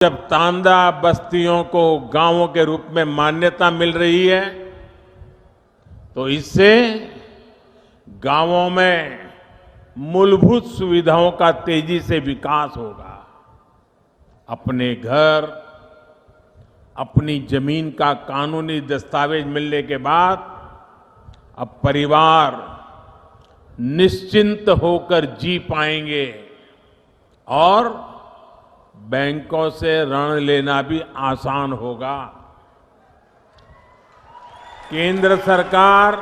जब तांदा बस्तियों को गांवों के रूप में मान्यता मिल रही है तो इससे गांवों में मूलभूत सुविधाओं का तेजी से विकास होगा। अपने घर, अपनी जमीन का कानूनी दस्तावेज मिलने के बाद अब परिवार निश्चिंत होकर जी पाएंगे और बैंकों से ऋण लेना भी आसान होगा। केंद्र सरकार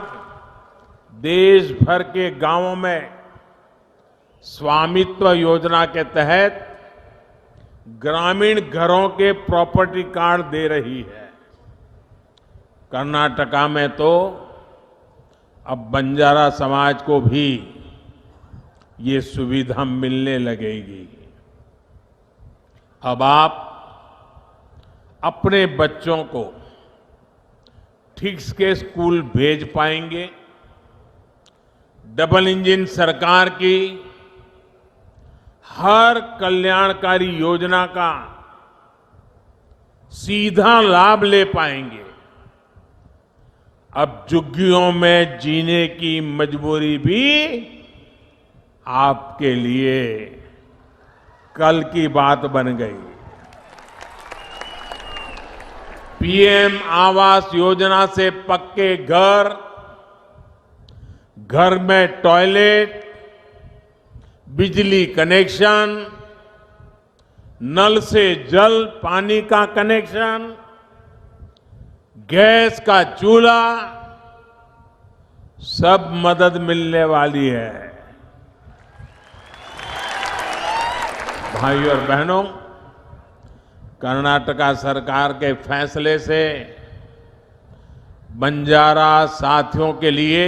देश भर के गांवों में स्वामित्व योजना के तहत ग्रामीण घरों के प्रॉपर्टी कार्ड दे रही है। कर्नाटका में तो अब बंजारा समाज को भी ये सुविधा मिलने लगेगी। अब आप अपने बच्चों को ठीक के स्कूल भेज पाएंगे। डबल इंजन सरकार की हर कल्याणकारी योजना का सीधा लाभ ले पाएंगे। अब झुग्गियों में जीने की मजबूरी भी आपके लिए कल की बात बन गई। पीएम आवास योजना से पक्के घर, घर में टॉयलेट, बिजली कनेक्शन, नल से जल पानी का कनेक्शन, गैस का चूल्हा, सब मदद मिलने वाली है। भाइयों और बहनों, कर्नाटका सरकार के फैसले से बंजारा साथियों के लिए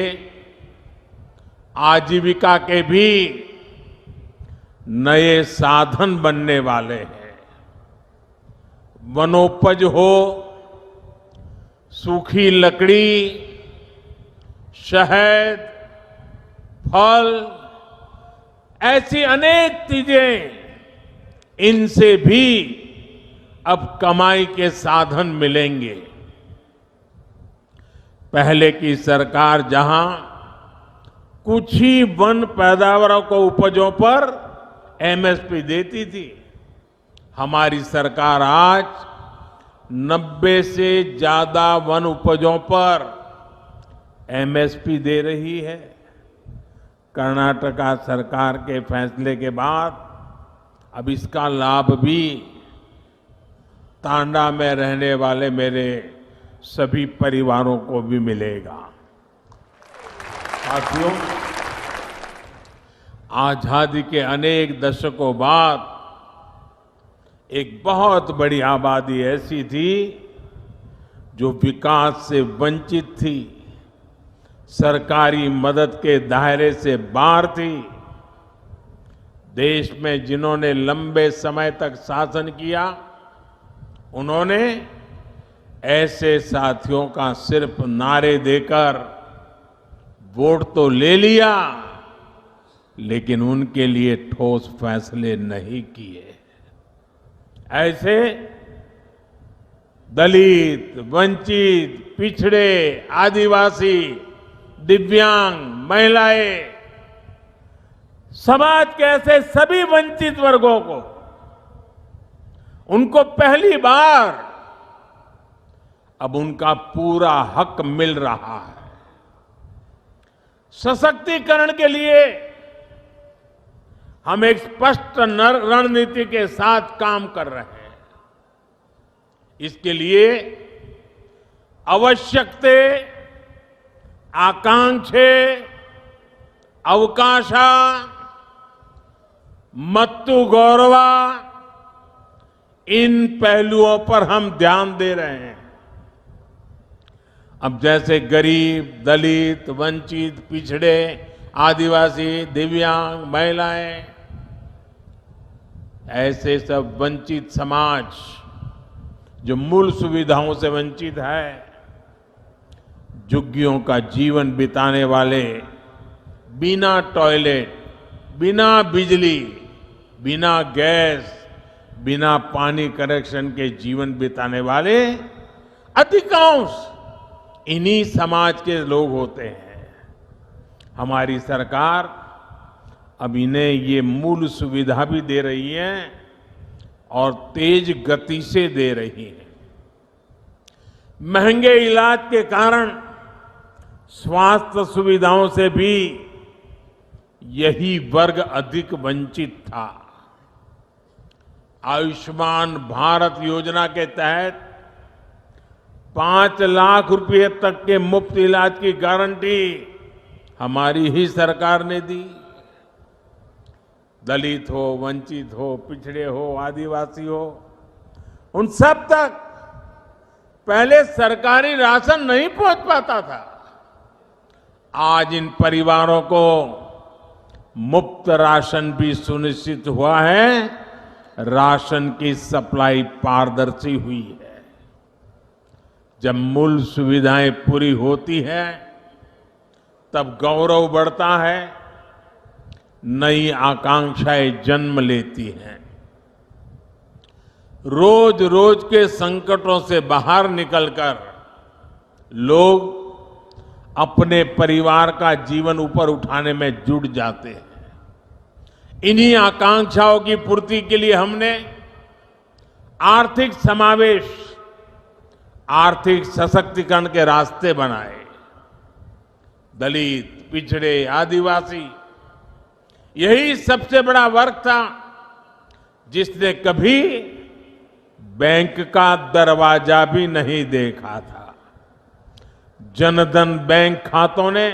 आजीविका के भी नए साधन बनने वाले हैं। वनोपज हो, सूखी लकड़ी, शहद, फल, ऐसी अनेक चीजें, इनसे भी अब कमाई के साधन मिलेंगे। पहले की सरकार जहां कुछ ही वन पैदावारों को उपजों पर एमएसपी देती थी, हमारी सरकार आज 90 से ज्यादा वन उपजों पर एमएसपी दे रही है। कर्नाटका सरकार के फैसले के बाद अब इसका लाभ भी तांडा में रहने वाले मेरे सभी परिवारों को भी मिलेगा। साथियों, आजादी के अनेक दशकों बाद एक बहुत बड़ी आबादी ऐसी थी जो विकास से वंचित थी, सरकारी मदद के दायरे से बाहर थी। देश में जिन्होंने लंबे समय तक शासन किया, उन्होंने ऐसे साथियों का सिर्फ नारे देकर वोट तो ले लिया, लेकिन उनके लिए ठोस फैसले नहीं किए। ऐसे दलित, वंचित, पिछड़े, आदिवासी, दिव्यांग, महिलाएं, समाज के ऐसे सभी वंचित वर्गों को, उनको पहली बार अब उनका पूरा हक मिल रहा है। सशक्तिकरण के लिए हम एक स्पष्ट रणनीति के साथ काम कर रहे हैं। इसके लिए आवश्यकते, आकांक्षे, अवकाशा, मत्तु गौरवा, इन पहलुओं पर हम ध्यान दे रहे हैं। अब जैसे गरीब, दलित, वंचित, पिछड़े, आदिवासी, दिव्यांग, महिलाएं, ऐसे सब वंचित समाज जो मूल सुविधाओं से वंचित है, झुग्गियों का जीवन बिताने वाले, बिना टॉयलेट, बिना बिजली, बिना गैस, बिना पानी कनेक्शन के जीवन बिताने वाले अधिकांश इन्हीं समाज के लोग होते हैं। हमारी सरकार अब इन्हें ये मूल सुविधा भी दे रही है और तेज गति से दे रही है। महंगे इलाज के कारण स्वास्थ्य सुविधाओं से भी यही वर्ग अधिक वंचित था। आयुष्मान भारत योजना के तहत 5 लाख रुपए तक के मुफ्त इलाज की गारंटी हमारी ही सरकार ने दी। दलित हो, वंचित हो, पिछड़े हो, आदिवासी हो, उन सब तक पहले सरकारी राशन नहीं पहुंच पाता था। आज इन परिवारों को मुफ्त राशन भी सुनिश्चित हुआ है। राशन की सप्लाई पारदर्शी हुई है। जब मूल सुविधाएं पूरी होती है तब गौरव बढ़ता है, नई आकांक्षाएं जन्म लेती हैं। रोज रोज के संकटों से बाहर निकलकर लोग अपने परिवार का जीवन ऊपर उठाने में जुट जाते हैं। इन्हीं आकांक्षाओं की पूर्ति के लिए हमने आर्थिक समावेश, आर्थिक सशक्तिकरण के रास्ते बनाए। दलित, पिछड़े, आदिवासी, यही सबसे बड़ा वर्ग था जिसने कभी बैंक का दरवाजा भी नहीं देखा था। जनधन बैंक खातों ने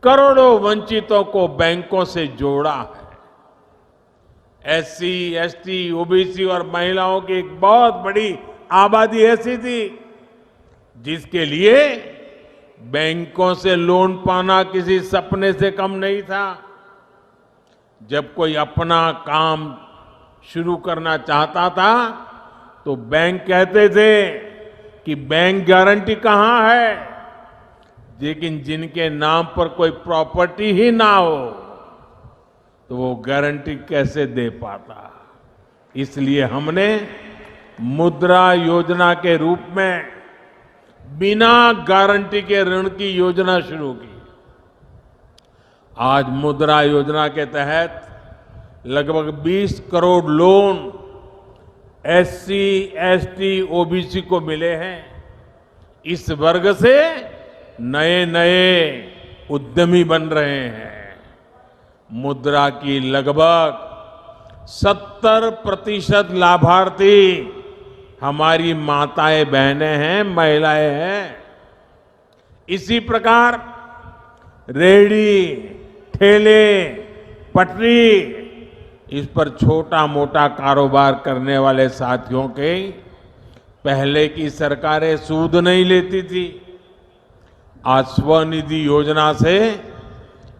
करोड़ों वंचितों को बैंकों से जोड़ा है। एससी, एसटी, ओबीसी और महिलाओं की एक बहुत बड़ी आबादी ऐसी थी जिसके लिए बैंकों से लोन पाना किसी सपने से कम नहीं था। जब कोई अपना काम शुरू करना चाहता था तो बैंक कहते थे कि बैंक गारंटी कहां है, लेकिन जिनके नाम पर कोई प्रॉपर्टी ही ना हो तो वो गारंटी कैसे दे पाता। इसलिए हमने मुद्रा योजना के रूप में बिना गारंटी के ऋण की योजना शुरू की। आज मुद्रा योजना के तहत लगभग 20 crore loan SC, ST, OBC को मिले हैं। इस वर्ग से नए नए उद्यमी बन रहे हैं। मुद्रा की लगभग 70% लाभार्थी हमारी माताएं, बहनें हैं, महिलाएं हैं। इसी प्रकार रेहड़ी, ठेले, पटरी, इस पर छोटा मोटा कारोबार करने वाले साथियों के पहले की सरकारें सूद नहीं लेती थी। आज स्वनिधि योजना से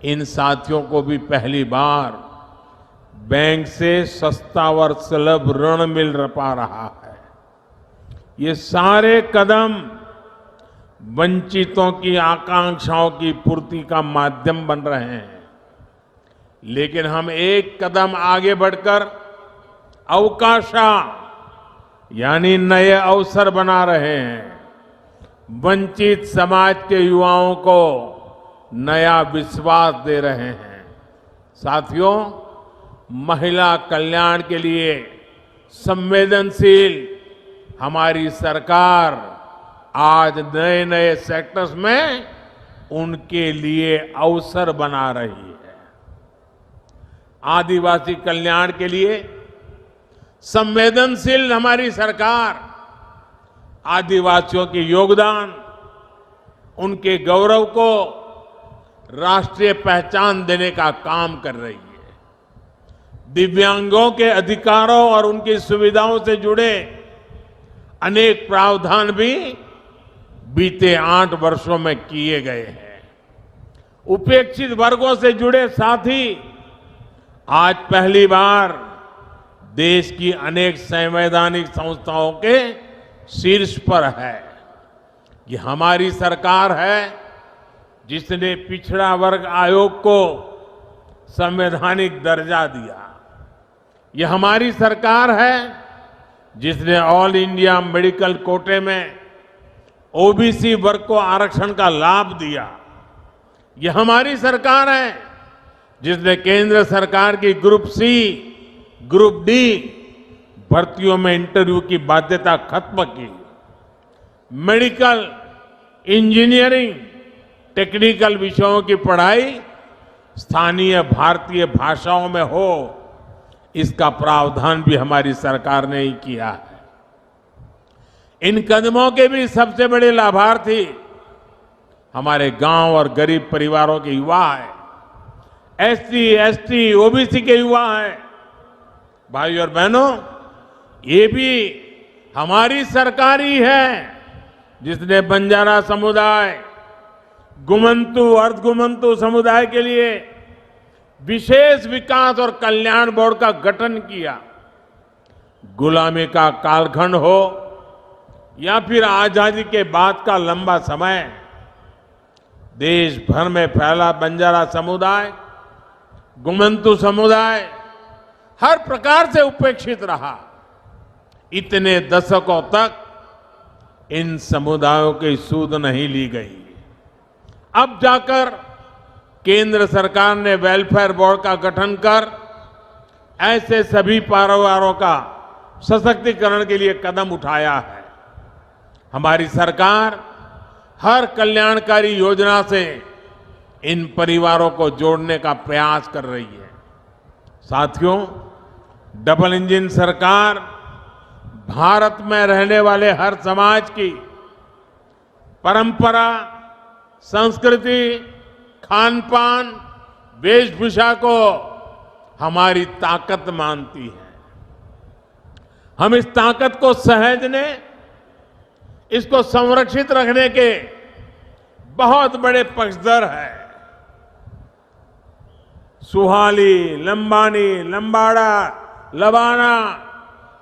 इन साथियों को भी पहली बार बैंक से सस्ता और सुलभ ऋण मिल पा रहा है। ये सारे कदम वंचितों की आकांक्षाओं की पूर्ति का माध्यम बन रहे हैं। लेकिन हम एक कदम आगे बढ़कर अवकाशा यानी नए अवसर बना रहे हैं। वंचित समाज के युवाओं को नया विश्वास दे रहे हैं। साथियों, महिला कल्याण के लिए संवेदनशील हमारी सरकार आज नए नए सेक्टर्स में उनके लिए अवसर बना रही है। आदिवासी कल्याण के लिए संवेदनशील हमारी सरकार आदिवासियों के योगदान, उनके गौरव को राष्ट्रीय पहचान देने का काम कर रही है। दिव्यांगों के अधिकारों और उनकी सुविधाओं से जुड़े अनेक प्रावधान भी बीते 8 वर्षों में किए गए हैं। उपेक्षित वर्गों से जुड़े साथी आज पहली बार देश की अनेक संवैधानिक संस्थाओं के शीर्ष पर है। ये हमारी सरकार है जिसने पिछड़ा वर्ग आयोग को संवैधानिक दर्जा दिया। ये हमारी सरकार है जिसने ऑल इंडिया मेडिकल कोटे में ओबीसी वर्ग को आरक्षण का लाभ दिया। ये हमारी सरकार है जिसने केंद्र सरकार की ग्रुप सी, ग्रुप डी भर्तियों में इंटरव्यू की बाध्यता खत्म की। मेडिकल, इंजीनियरिंग, टेक्निकल विषयों की पढ़ाई स्थानीय भारतीय भाषाओं में हो, इसका प्रावधान भी हमारी सरकार ने ही किया है। इन कदमों के भी सबसे बड़े लाभार्थी हमारे गांव और गरीब परिवारों के युवा हैं, एससी, एसटी, ओबीसी के युवा हैं। भाइयों और बहनों, ये भी हमारी सरकार ही है जिसने बंजारा समुदाय, गुमंतु, अर्धगुमंतु समुदाय के लिए विशेष विकास और कल्याण बोर्ड का गठन किया। गुलामी का कालखंड हो या फिर आजादी के बाद का लंबा समय, देश भर में फैला बंजारा समुदाय, गुमंतु समुदाय हर प्रकार से उपेक्षित रहा। इतने दशकों तक इन समुदायों की सूध नहीं ली गई। अब जाकर केंद्र सरकार ने वेलफेयर बोर्ड का गठन कर ऐसे सभी परिवारों का सशक्तिकरण के लिए कदम उठाया है। हमारी सरकार हर कल्याणकारी योजना से इन परिवारों को जोड़ने का प्रयास कर रही है। साथियों, डबल इंजन सरकार भारत में रहने वाले हर समाज की परंपरा, संस्कृति, खान पान, वेशभूषा को हमारी ताकत मानती है। हम इस ताकत को सहेजने, इसको संरक्षित रखने के बहुत बड़े पक्षधर हैं। सुहाली, लंबानी, लंबाड़ा, लबाना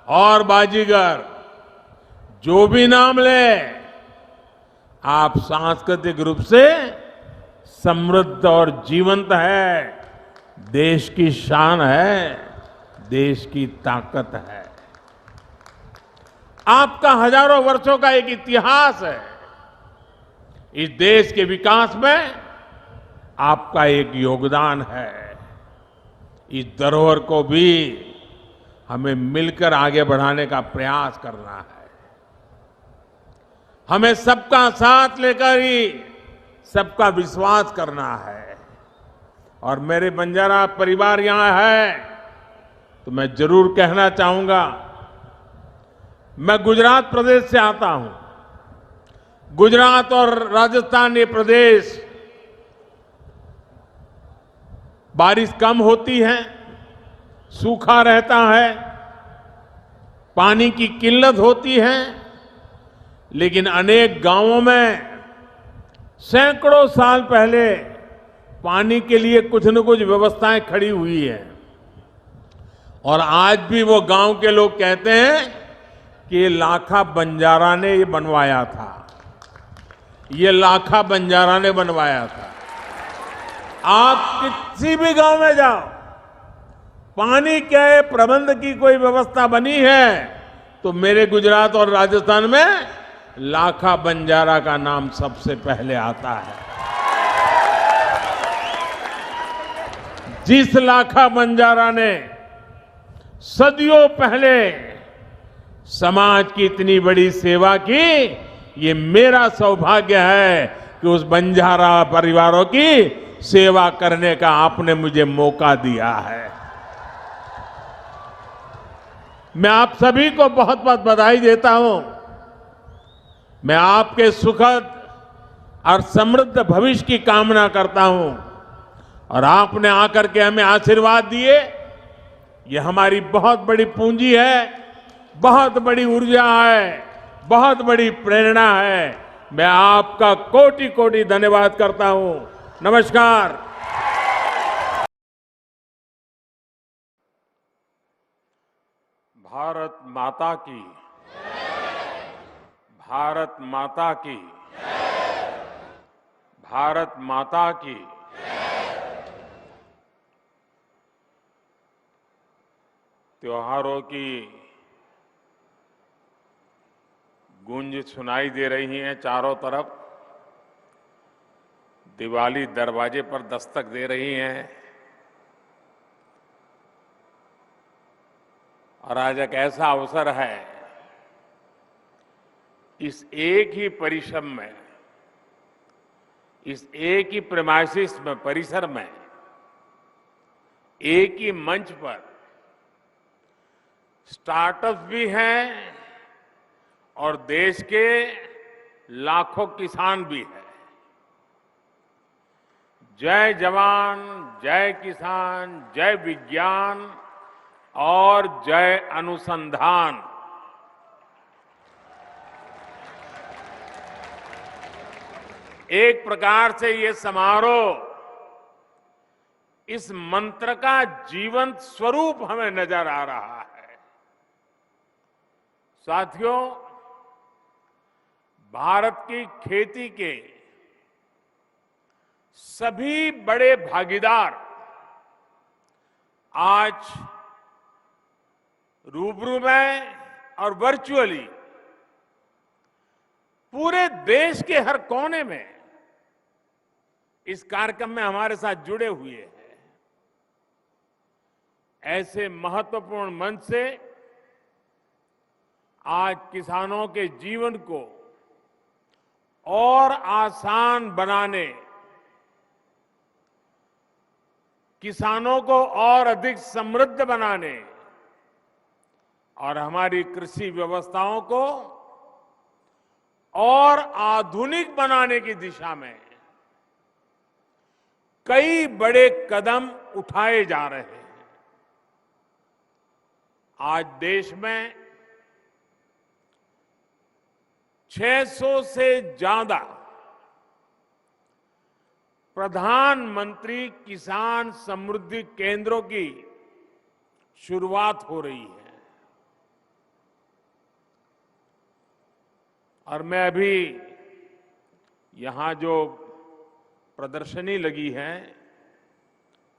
और बाजीगर, जो भी नाम ले, आप सांस्कृतिक रूप से समृद्ध और जीवंत है, देश की शान है, देश की ताकत है। आपका हजारों वर्षों का एक इतिहास है। इस देश के विकास में आपका एक योगदान है। इस धरोहर को भी हमें मिलकर आगे बढ़ाने का प्रयास करना है। हमें सबका साथ लेकर ही सबका विश्वास करना है। और मेरे बंजारा परिवार यहां है तो मैं जरूर कहना चाहूंगा, मैं गुजरात प्रदेश से आता हूं। गुजरात और राजस्थान ये प्रदेश बारिश कम होती है, सूखा रहता है, पानी की किल्लत होती है, लेकिन अनेक गांवों में सैकड़ों साल पहले पानी के लिए कुछ न कुछ व्यवस्थाएं खड़ी हुई है। और आज भी वो गांव के लोग कहते हैं कि ये लाखा बंजारा ने ये बनवाया था, ये लाखा बंजारा ने बनवाया था। आप किसी भी गांव में जाओ, पानी के प्रबंध की कोई व्यवस्था बनी है तो मेरे गुजरात और राजस्थान में लाखा बंजारा का नाम सबसे पहले आता है। जिस लाखा बंजारा ने सदियों पहले समाज की इतनी बड़ी सेवा की, ये मेरा सौभाग्य है कि उस बंजारा परिवारों की सेवा करने का आपने मुझे मौका दिया है। मैं आप सभी को बहुत बहुत बधाई देता हूं। मैं आपके सुखद और समृद्ध भविष्य की कामना करता हूं। और आपने आकर के हमें आशीर्वाद दिए, ये हमारी बहुत बड़ी पूंजी है, बहुत बड़ी ऊर्जा है, बहुत बड़ी प्रेरणा है। मैं आपका कोटि कोटि धन्यवाद करता हूं। नमस्कार। भारत माता की, भारत माता की, भारत माता की। त्योहारों की गूंज सुनाई दे रही है चारों तरफ। दिवाली दरवाजे पर दस्तक दे रही है और आज एक ऐसा अवसर है, इस एक ही परिश्रम में, इस एक ही प्रेमाइसिस में, परिसर में, एक ही मंच पर स्टार्टअप भी हैं और देश के लाखों किसान भी हैं। जय जवान, जय किसान, जय विज्ञान और जय अनुसंधान। एक प्रकार से ये समारोह इस मंत्र का जीवंत स्वरूप हमें नजर आ रहा है। साथियों, भारत की खेती के सभी बड़े भागीदार आज रूबरू में और वर्चुअली पूरे देश के हर कोने में इस कार्यक्रम में हमारे साथ जुड़े हुए हैं। ऐसे महत्वपूर्ण मंच से आज किसानों के जीवन को और आसान बनाने, किसानों को और अधिक समृद्ध बनाने और हमारी कृषि व्यवस्थाओं को और आधुनिक बनाने की दिशा में कई बड़े कदम उठाए जा रहे हैं। आज देश में 600 से ज्यादा प्रधानमंत्री किसान समृद्धि केंद्रों की शुरुआत हो रही है। और मैं अभी यहां जो प्रदर्शनी लगी है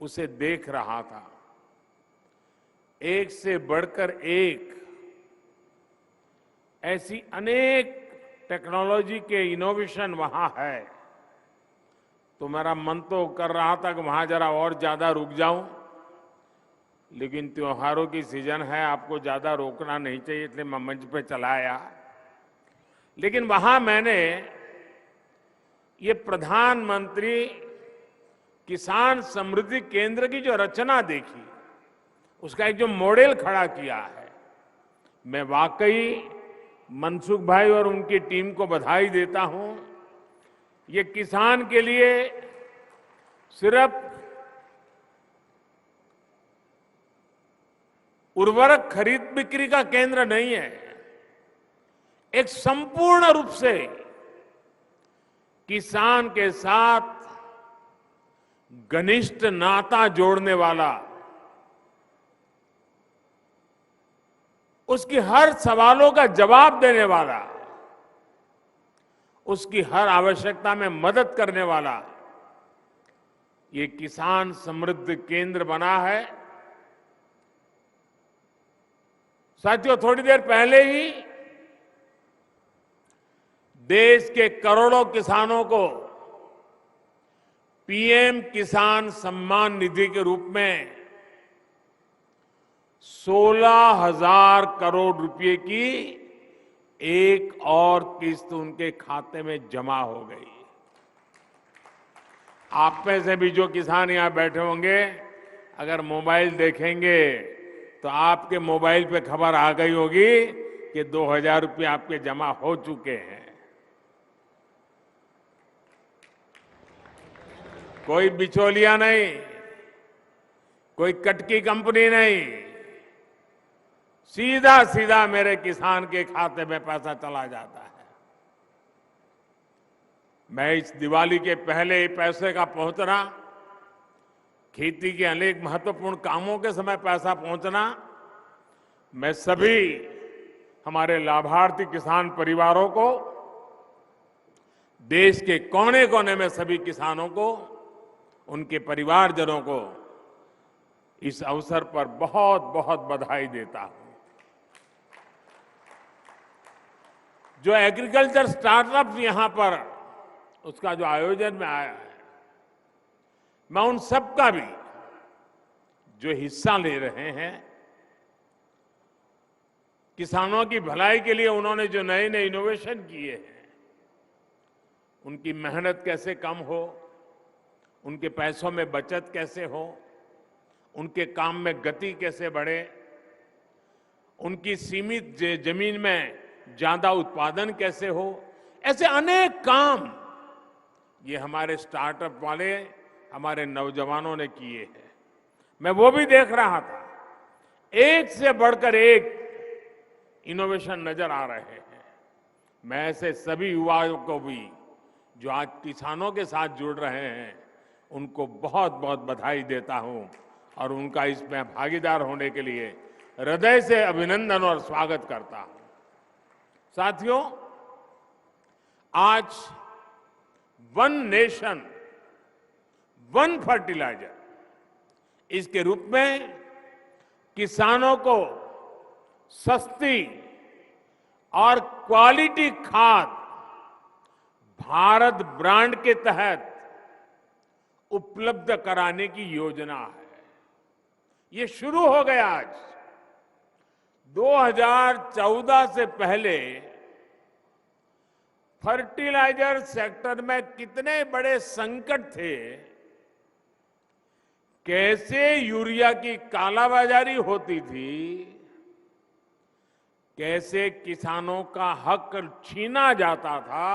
उसे देख रहा था। एक से बढ़कर एक ऐसी अनेक टेक्नोलॉजी के इनोवेशन वहां है, तो मेरा मन तो कर रहा था कि वहां जरा और ज्यादा रुक जाऊं, लेकिन त्योहारों की सीजन है, आपको ज्यादा रोकना नहीं चाहिए, इसलिए मैं मंच पे चला आया। लेकिन वहां मैंने ये प्रधानमंत्री किसान समृद्धि केंद्र की जो रचना देखी, उसका एक जो मॉडल खड़ा किया है, मैं वाकई मनसुख भाई और उनकी टीम को बधाई देता हूं। ये किसान के लिए सिर्फ उर्वरक खरीद बिक्री का केंद्र नहीं है, एक संपूर्ण रूप से किसान के साथ घनिष्ठ नाता जोड़ने वाला, उसकी हर सवालों का जवाब देने वाला, उसकी हर आवश्यकता में मदद करने वाला ये किसान समृद्धि केंद्र बना है। साथियों, थोड़ी देर पहले ही देश के करोड़ों किसानों को पीएम किसान सम्मान निधि के रूप में 16,000 करोड़ रुपए की एक और किस्त उनके खाते में जमा हो गई। आप में से भी जो किसान यहां बैठे होंगे, अगर मोबाइल देखेंगे तो आपके मोबाइल पे खबर आ गई होगी कि 2,000 रुपये आपके जमा हो चुके हैं। कोई बिचौलिया नहीं, कोई कटकी कंपनी नहीं, सीधा सीधा मेरे किसान के खाते में पैसा चला जाता है। मैं इस दिवाली के पहले पैसे का पहुंचना, खेती के अनेक महत्वपूर्ण कामों के समय पैसा पहुंचना, मैं सभी हमारे लाभार्थी किसान परिवारों को, देश के कोने कोने में सभी किसानों को, उनके परिवारजनों को इस अवसर पर बहुत बहुत बधाई देता हूं। जो एग्रीकल्चर स्टार्टअप यहां पर उसका जो आयोजन में आया है, मैं उन सबका भी जो हिस्सा ले रहे हैं, किसानों की भलाई के लिए उन्होंने जो नए नए इनोवेशन किए हैं, उनकी मेहनत कैसे कम हो, उनके पैसों में बचत कैसे हो, उनके काम में गति कैसे बढ़े, उनकी सीमित जमीन में ज्यादा उत्पादन कैसे हो, ऐसे अनेक काम ये हमारे स्टार्टअप वाले हमारे नौजवानों ने किए हैं। मैं वो भी देख रहा था, एक से बढ़कर एक इनोवेशन नजर आ रहे हैं। मैं ऐसे सभी युवाओं को भी जो आज किसानों के साथ जुड़ रहे हैं, उनको बहुत बहुत बधाई देता हूं और उनका इसमें भागीदार होने के लिए हृदय से अभिनंदन और स्वागत करता हूं। साथियों, आज वन नेशन वन फर्टिलाइजर इसके रूप में किसानों को सस्ती और क्वालिटी खाद भारत ब्रांड के तहत उपलब्ध कराने की योजना है। ये शुरू हो गया आज। 2014 से पहले फर्टिलाइजर सेक्टर में कितने बड़े संकट थे, कैसे यूरिया की कालाबाजारी होती थी, कैसे किसानों का हक छीना जाता था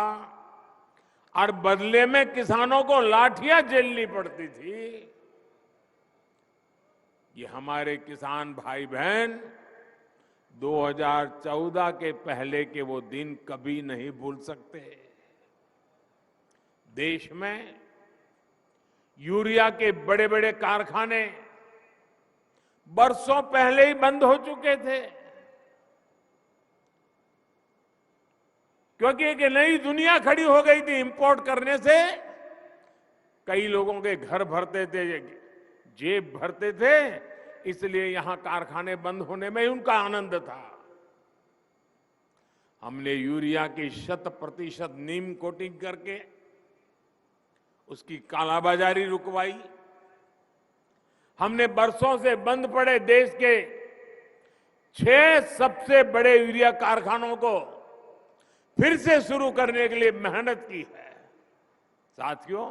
और बदले में किसानों को लाठियां झेलनी पड़ती थी। ये हमारे किसान भाई बहन 2014 के पहले के वो दिन कभी नहीं भूल सकते। देश में यूरिया के बड़े बड़े कारखाने बरसों पहले ही बंद हो चुके थे, क्योंकि एक नई दुनिया खड़ी हो गई थी। इंपोर्ट करने से कई लोगों के घर भरते थे, जेब भरते थे, इसलिए यहां कारखाने बंद होने में ही उनका आनंद था। हमने यूरिया की 100% नीम कोटिंग करके उसकी कालाबाजारी रुकवाई। हमने बरसों से बंद पड़े देश के 6 सबसे बड़े यूरिया कारखानों को फिर से शुरू करने के लिए मेहनत की है। साथियों,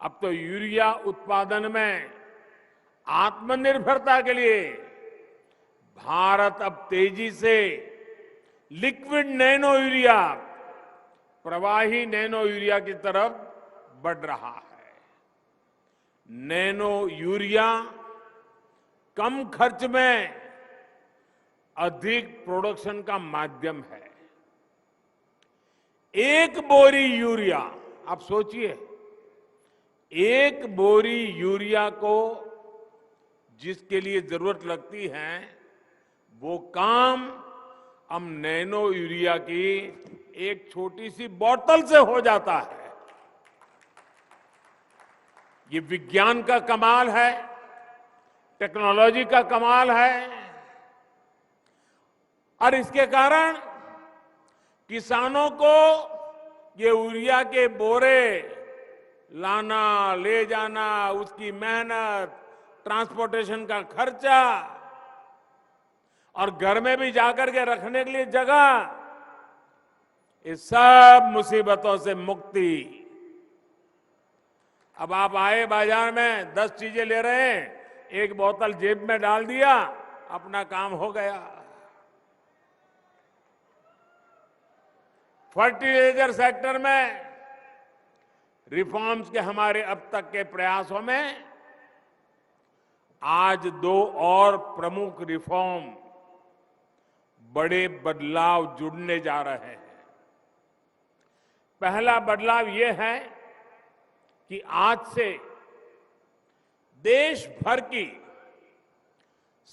अब तो यूरिया उत्पादन में आत्मनिर्भरता के लिए भारत अब तेजी से लिक्विड नैनो यूरिया, प्रवाही नैनो यूरिया की तरफ बढ़ रहा है। नैनो यूरिया कम खर्च में अधिक प्रोडक्शन का माध्यम है। एक बोरी यूरिया, आप सोचिए, एक बोरी यूरिया को जिसके लिए जरूरत लगती है, वो काम हम नैनो यूरिया की एक छोटी सी बोतल से हो जाता है। ये विज्ञान का कमाल है, टेक्नोलॉजी का कमाल है, और इसके कारण किसानों को ये यूरिया के बोरे लाना, ले जाना, उसकी मेहनत, ट्रांसपोर्टेशन का खर्चा और घर में भी जाकर के रखने के लिए जगह, इस सब मुसीबतों से मुक्ति। अब आप आए बाजार में 10 चीजें ले रहे हैं, एक बोतल जेब में डाल दिया, अपना काम हो गया। फर्टिलाइजर सेक्टर में रिफॉर्म्स के हमारे अब तक के प्रयासों में आज 2 और प्रमुख रिफॉर्म, बड़े बदलाव जुड़ने जा रहे हैं। पहला बदलाव यह है कि आज से देश भर की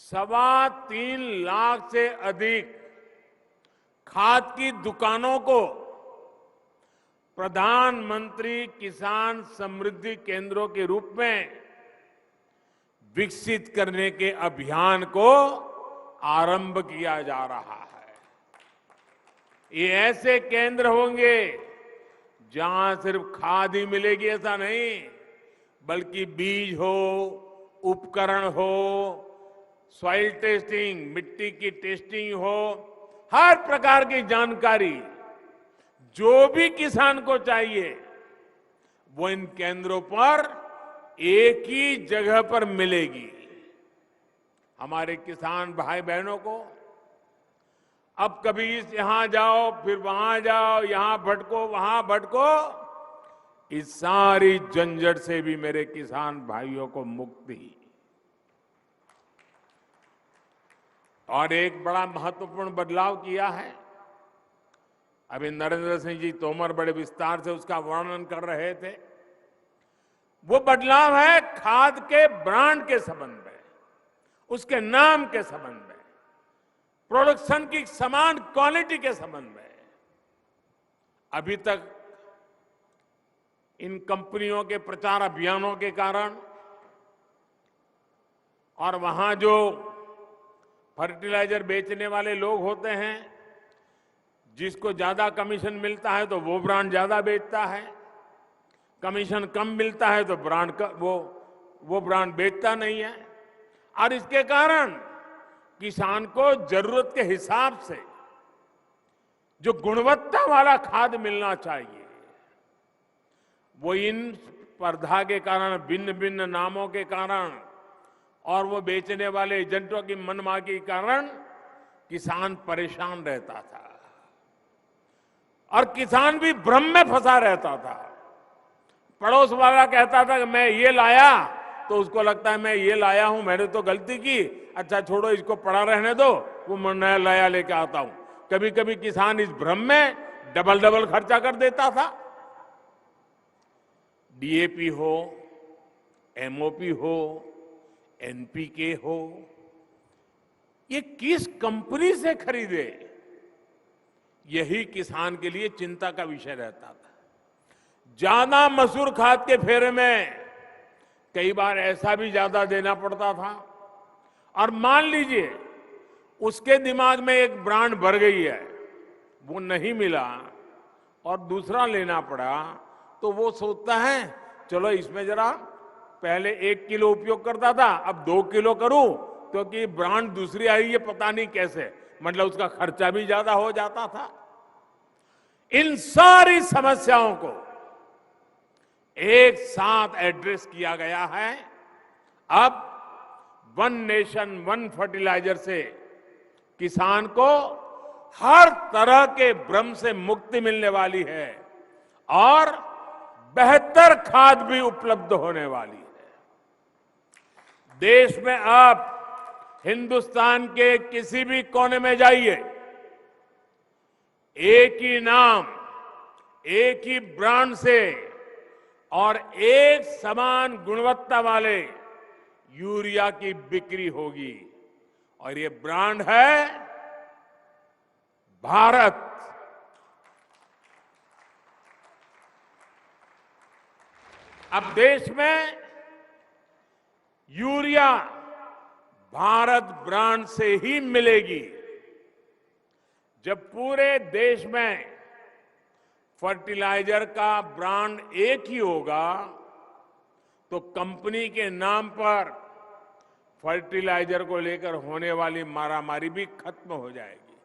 3.25 लाख से अधिक खाद की दुकानों को प्रधानमंत्री किसान समृद्धि केंद्रों के रूप में विकसित करने के अभियान को आरंभ किया जा रहा है। ये ऐसे केंद्र होंगे जहां सिर्फ खाद ही मिलेगी ऐसा नहीं, बल्कि बीज हो, उपकरण हो, सॉइल टेस्टिंग, मिट्टी की टेस्टिंग हो, हर प्रकार की जानकारी जो भी किसान को चाहिए वो इन केंद्रों पर एक ही जगह पर मिलेगी। हमारे किसान भाई बहनों को अब कभी यहां जाओ फिर वहां जाओ, यहां भटको वहां भटको, इस सारी झंझट से भी मेरे किसान भाइयों को मुक्ति। और एक बड़ा महत्वपूर्ण बदलाव किया है, अभी नरेंद्र सिंह जी तोमर बड़े विस्तार से उसका वर्णन कर रहे थे। वो बदलाव है खाद के ब्रांड के संबंध में, उसके नाम के संबंध में, प्रोडक्शन की समान क्वालिटी के संबंध में। अभी तक इन कंपनियों के प्रचार अभियानों के कारण और वहां जो फर्टिलाइजर बेचने वाले लोग होते हैं, जिसको ज्यादा कमीशन मिलता है तो वो ब्रांड ज्यादा बेचता है, कमीशन कम मिलता है तो वो ब्रांड बेचता नहीं है। और इसके कारण किसान को जरूरत के हिसाब से जो गुणवत्ता वाला खाद मिलना चाहिए, वो इन स्पर्धा के कारण, भिन्न भिन्न नामों के कारण और वो बेचने वाले एजेंटों की मनमानी के कारण किसान परेशान रहता था और किसान भी भ्रम में फंसा रहता था। पड़ोस वाला कहता था कि मैं ये लाया, तो उसको लगता है मैं ये लाया हूं, मैंने तो गलती की, अच्छा छोड़ो इसको पड़ा रहने दो, वो मैं नया लाया लेके आता हूं। कभी कभी किसान इस भ्रम में डबल डबल खर्चा कर देता था। डीएपी हो, एमओपी हो, एनपीके हो, ये किस कंपनी से खरीदे, यही किसान के लिए चिंता का विषय रहता था। ज्यादा मसूर खाद के फेरे में कई बार ऐसा भी ज्यादा देना पड़ता था, और मान लीजिए उसके दिमाग में एक ब्रांड भर गई है, वो नहीं मिला और दूसरा लेना पड़ा, तो वो सोचता है चलो इसमें जरा पहले 1 किलो उपयोग करता था, अब 2 किलो करूं, क्योंकि ब्रांड दूसरी आई है पता नहीं कैसे, मतलब उसका खर्चा भी ज्यादा हो जाता था। इन सारी समस्याओं को एक साथ एड्रेस किया गया है। अब वन नेशन वन फर्टिलाइजर से किसान को हर तरह के भ्रम से मुक्ति मिलने वाली है और बेहतर खाद भी उपलब्ध होने वाली है। देश में आप हिंदुस्तान के किसी भी कोने में जाइए, एक ही नाम, एक ही ब्रांड से और एक समान गुणवत्ता वाले यूरिया की बिक्री होगी, और ये ब्रांड है भारत। अब देश में यूरिया भारत ब्रांड से ही मिलेगी। जब पूरे देश में फर्टिलाइजर का ब्रांड एक ही होगा, तो कंपनी के नाम पर फर्टिलाइजर को लेकर होने वाली मारामारी भी खत्म हो जाएगी।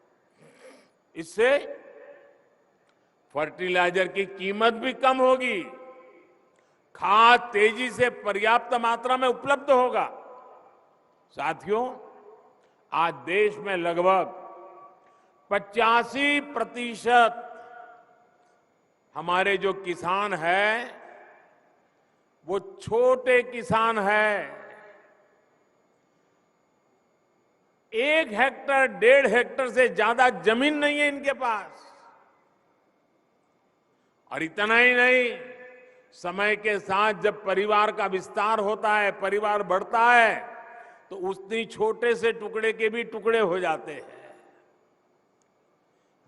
इससे फर्टिलाइजर की कीमत भी कम होगी, खाद तेजी से पर्याप्त मात्रा में उपलब्ध होगा। साथियों, आज देश में लगभग 85% हमारे जो किसान हैं वो छोटे किसान हैं। 1 हेक्टर 1.5 हेक्टर से ज्यादा जमीन नहीं है इनके पास। और इतना ही नहीं, समय के साथ जब परिवार का विस्तार होता है, परिवार बढ़ता है, तो उतनी छोटे से टुकड़े के भी टुकड़े हो जाते हैं।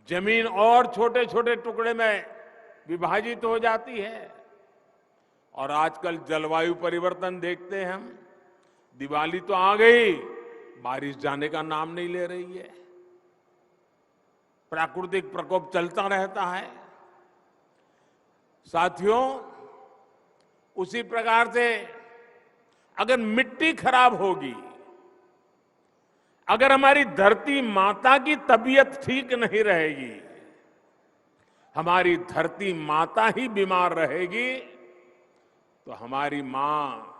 जमीन और छोटे छोटे टुकड़े में विभाजित हो जाती है। और आजकल जलवायु परिवर्तन देखते हैं हम, दिवाली तो आ गई, बारिश जाने का नाम नहीं ले रही है। प्राकृतिक प्रकोप चलता रहता है। साथियों, उसी प्रकार से अगर मिट्टी खराब होगी, अगर हमारी धरती माता की तबीयत ठीक नहीं रहेगी, हमारी धरती माता ही बीमार रहेगी, तो हमारी मां,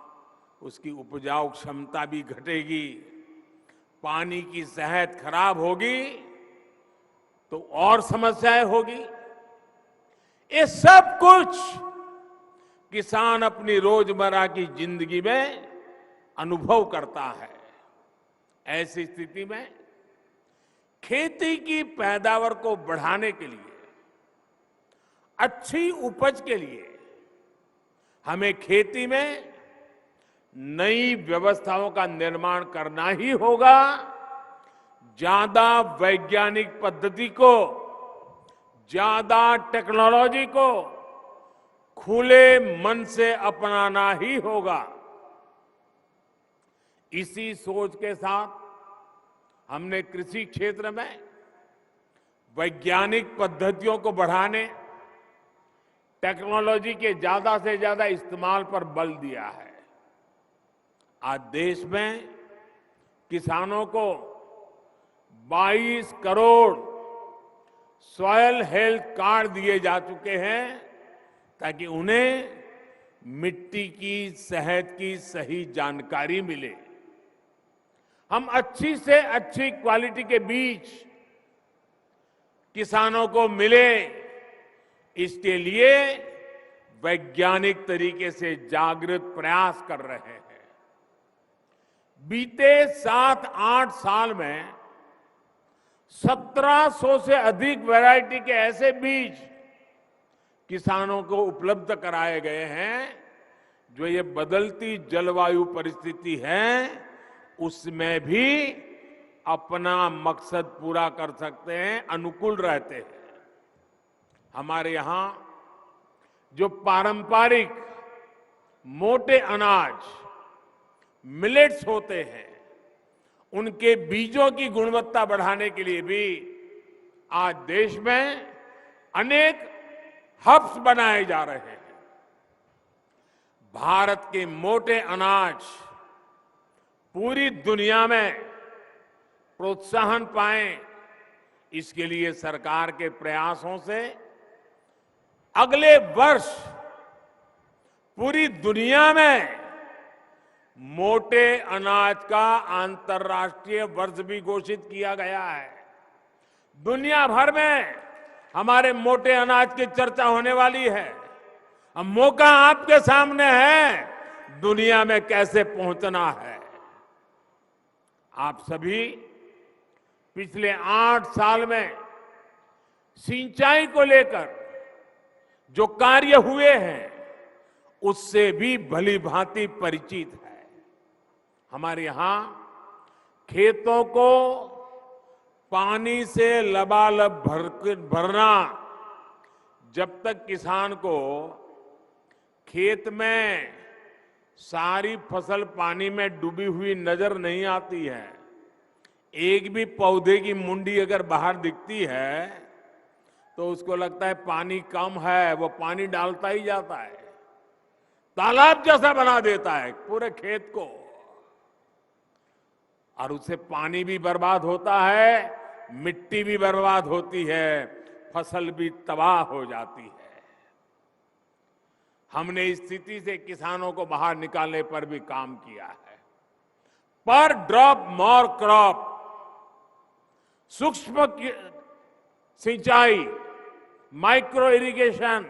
उसकी उपजाऊ क्षमता भी घटेगी, पानी की सेहत खराब होगी, तो और समस्याएं होगी। ये सब कुछ किसान अपनी रोजमर्रा की जिंदगी में अनुभव करता है। ऐसी स्थिति में खेती की पैदावार को बढ़ाने के लिए, अच्छी उपज के लिए हमें खेती में नई व्यवस्थाओं का निर्माण करना ही होगा। ज्यादा वैज्ञानिक पद्धति को, ज्यादा टेक्नोलॉजी को खुले मन से अपनाना ही होगा। इसी सोच के साथ हमने कृषि क्षेत्र में वैज्ञानिक पद्धतियों को बढ़ाने, टेक्नोलॉजी के ज्यादा से ज्यादा इस्तेमाल पर बल दिया है। आज देश में किसानों को 22 करोड़ सॉयल हेल्थ कार्ड दिए जा चुके हैं, ताकि उन्हें मिट्टी की सेहत की सही जानकारी मिले। हम अच्छी से अच्छी क्वालिटी के बीज किसानों को मिले, इसके लिए वैज्ञानिक तरीके से जागृत प्रयास कर रहे हैं। बीते 7-8 साल में 1700 से अधिक वैरायटी के ऐसे बीज किसानों को उपलब्ध कराए गए हैं, जो ये बदलती जलवायु परिस्थिति है उसमें भी अपना मकसद पूरा कर सकते हैं, अनुकूल रहते हैं। हमारे यहां जो पारंपरिक मोटे अनाज मिलेट्स होते हैं, उनके बीजों की गुणवत्ता बढ़ाने के लिए भी आज देश में अनेक हब्स बनाए जा रहे हैं। भारत के मोटे अनाज पूरी दुनिया में प्रोत्साहन पाए, इसके लिए सरकार के प्रयासों से अगले वर्ष पूरी दुनिया में मोटे अनाज का अंतर्राष्ट्रीय वर्ष भी घोषित किया गया है। दुनिया भर में हमारे मोटे अनाज की चर्चा होने वाली है। अब मौका आपके सामने है, दुनिया में कैसे पहुंचना है। आप सभी पिछले 8 साल में सिंचाई को लेकर जो कार्य हुए हैं, उससे भी भली भांति परिचित है। हमारे यहां खेतों को पानी से लबालब भरना, जब तक किसान को खेत में सारी फसल पानी में डूबी हुई नजर नहीं आती है, एक भी पौधे की मुंडी अगर बाहर दिखती है तो उसको लगता है पानी कम है, वो पानी डालता ही जाता है, तालाब जैसा बना देता है पूरे खेत को, और उससे पानी भी बर्बाद होता है, मिट्टी भी बर्बाद होती है, फसल भी तबाह हो जाती है। हमने इस स्थिति से किसानों को बाहर निकालने पर भी काम किया है। पर ड्रॉप मोर क्रॉप, सूक्ष्म सिंचाई, माइक्रो इरिगेशन,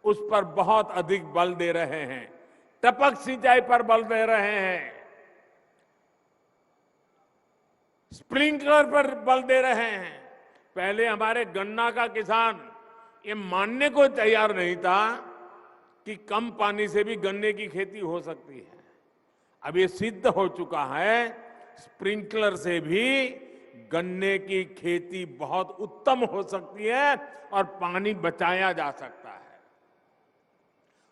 उस पर बहुत अधिक बल दे रहे हैं। टपक सिंचाई पर बल दे रहे हैं, स्प्रिंकलर पर बल दे रहे हैं। पहले हमारे गन्ना का किसान ये मानने को तैयार नहीं था कि कम पानी से भी गन्ने की खेती हो सकती है। अब ये सिद्ध हो चुका है, स्प्रिंकलर से भी गन्ने की खेती बहुत उत्तम हो सकती है और पानी बचाया जा सकता है।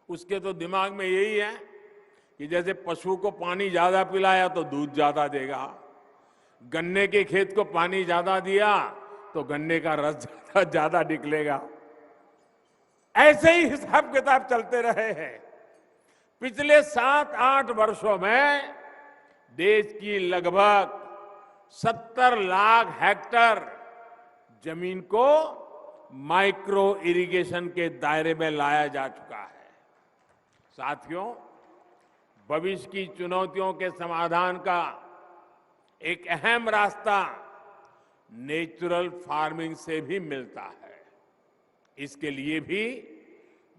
उसके तो दिमाग में यही है कि जैसे पशु को पानी ज्यादा पिलाया तो दूध ज्यादा देगा, गन्ने के खेत को पानी ज्यादा दिया तो गन्ने का रस ज्यादा निकलेगा। ऐसे ही हिसाब किताब चलते रहे हैं। पिछले 7-8 वर्षों में देश की लगभग 70 लाख हेक्टेयर जमीन को माइक्रो इरिगेशन के दायरे में लाया जा चुका है। साथियों, भविष्य की चुनौतियों के समाधान का एक अहम रास्ता नेचुरल फार्मिंग से भी मिलता है। इसके लिए भी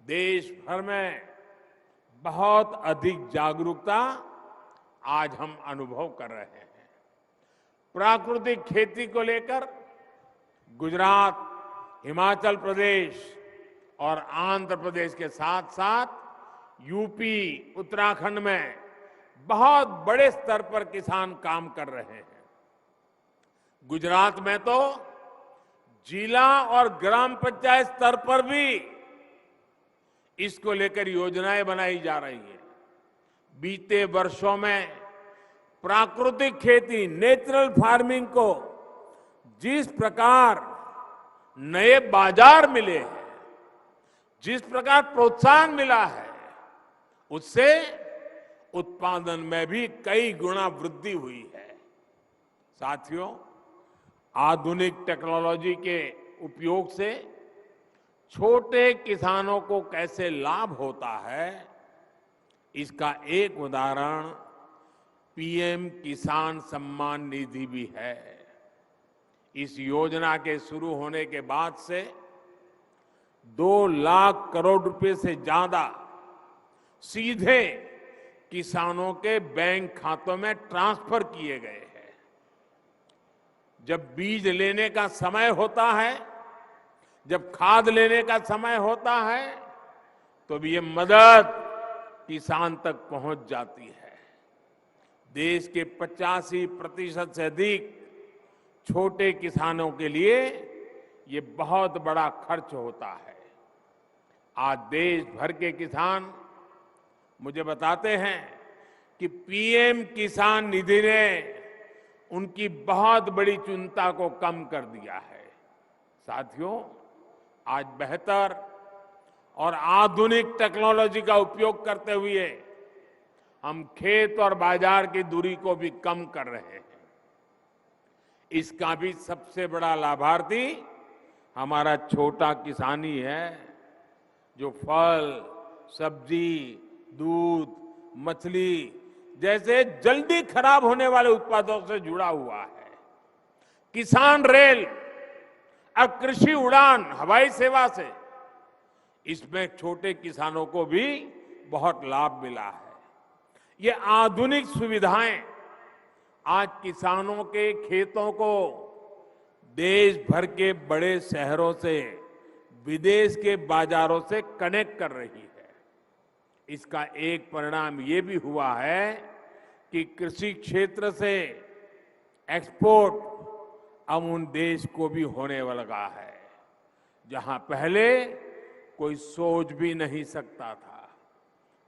देश भर में बहुत अधिक जागरूकता आज हम अनुभव कर रहे हैं। प्राकृतिक खेती को लेकर गुजरात, हिमाचल प्रदेश और आंध्र प्रदेश के साथ साथ यूपी, उत्तराखंड में बहुत बड़े स्तर पर किसान काम कर रहे हैं। गुजरात में तो जिला और ग्राम पंचायत स्तर पर भी इसको लेकर योजनाएं बनाई जा रही हैं। बीते वर्षों में प्राकृतिक खेती, नेचुरल फार्मिंग को जिस प्रकार नए बाजार मिले हैं, जिस प्रकार प्रोत्साहन मिला है, उससे उत्पादन में भी कई गुना वृद्धि हुई है। साथियों, आधुनिक टेक्नोलॉजी के उपयोग से छोटे किसानों को कैसे लाभ होता है, इसका एक उदाहरण पीएम किसान सम्मान निधि भी है। इस योजना के शुरू होने के बाद से 2 लाख करोड़ रुपए से ज्यादा सीधे किसानों के बैंक खातों में ट्रांसफर किए गए हैं। जब बीज लेने का समय होता है, जब खाद लेने का समय होता है, तो भी ये मदद किसान तक पहुंच जाती है। देश के 85% से अधिक छोटे किसानों के लिए ये बहुत बड़ा खर्च होता है। आज देश भर के किसान मुझे बताते हैं कि पीएम किसान निधि ने उनकी बहुत बड़ी चिंता को कम कर दिया है। साथियों, आज बेहतर और आधुनिक टेक्नोलॉजी का उपयोग करते हुए हम खेत और बाजार की दूरी को भी कम कर रहे हैं। इसका भी सबसे बड़ा लाभार्थी हमारा छोटा किसान ही है, जो फल, सब्जी, दूध, मछली जैसे जल्दी खराब होने वाले उत्पादों से जुड़ा हुआ है। किसान रेल और कृषि उड़ान हवाई सेवा से इसमें छोटे किसानों को भी बहुत लाभ मिला है। ये आधुनिक सुविधाएं आज किसानों के खेतों को देश भर के बड़े शहरों से, विदेश के बाजारों से कनेक्ट कर रही है। इसका एक परिणाम ये भी हुआ है कि कृषि क्षेत्र से एक्सपोर्ट अब उन देश को भी होने लगा है, जहां पहले कोई सोच भी नहीं सकता था।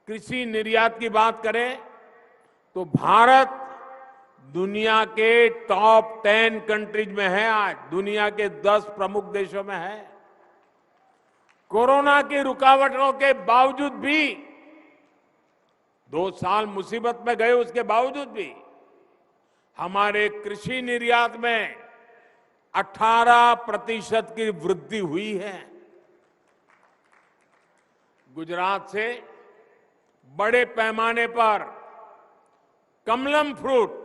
कृषि निर्यात की बात करें तो भारत दुनिया के टॉप 10 कंट्रीज में है। आज दुनिया के 10 प्रमुख देशों में है। कोरोना की रुकावटों के बावजूद भी 2 साल मुसीबत में गए, उसके बावजूद भी हमारे कृषि निर्यात में 18% की वृद्धि हुई है। गुजरात से बड़े पैमाने पर कमलम फ्रूट,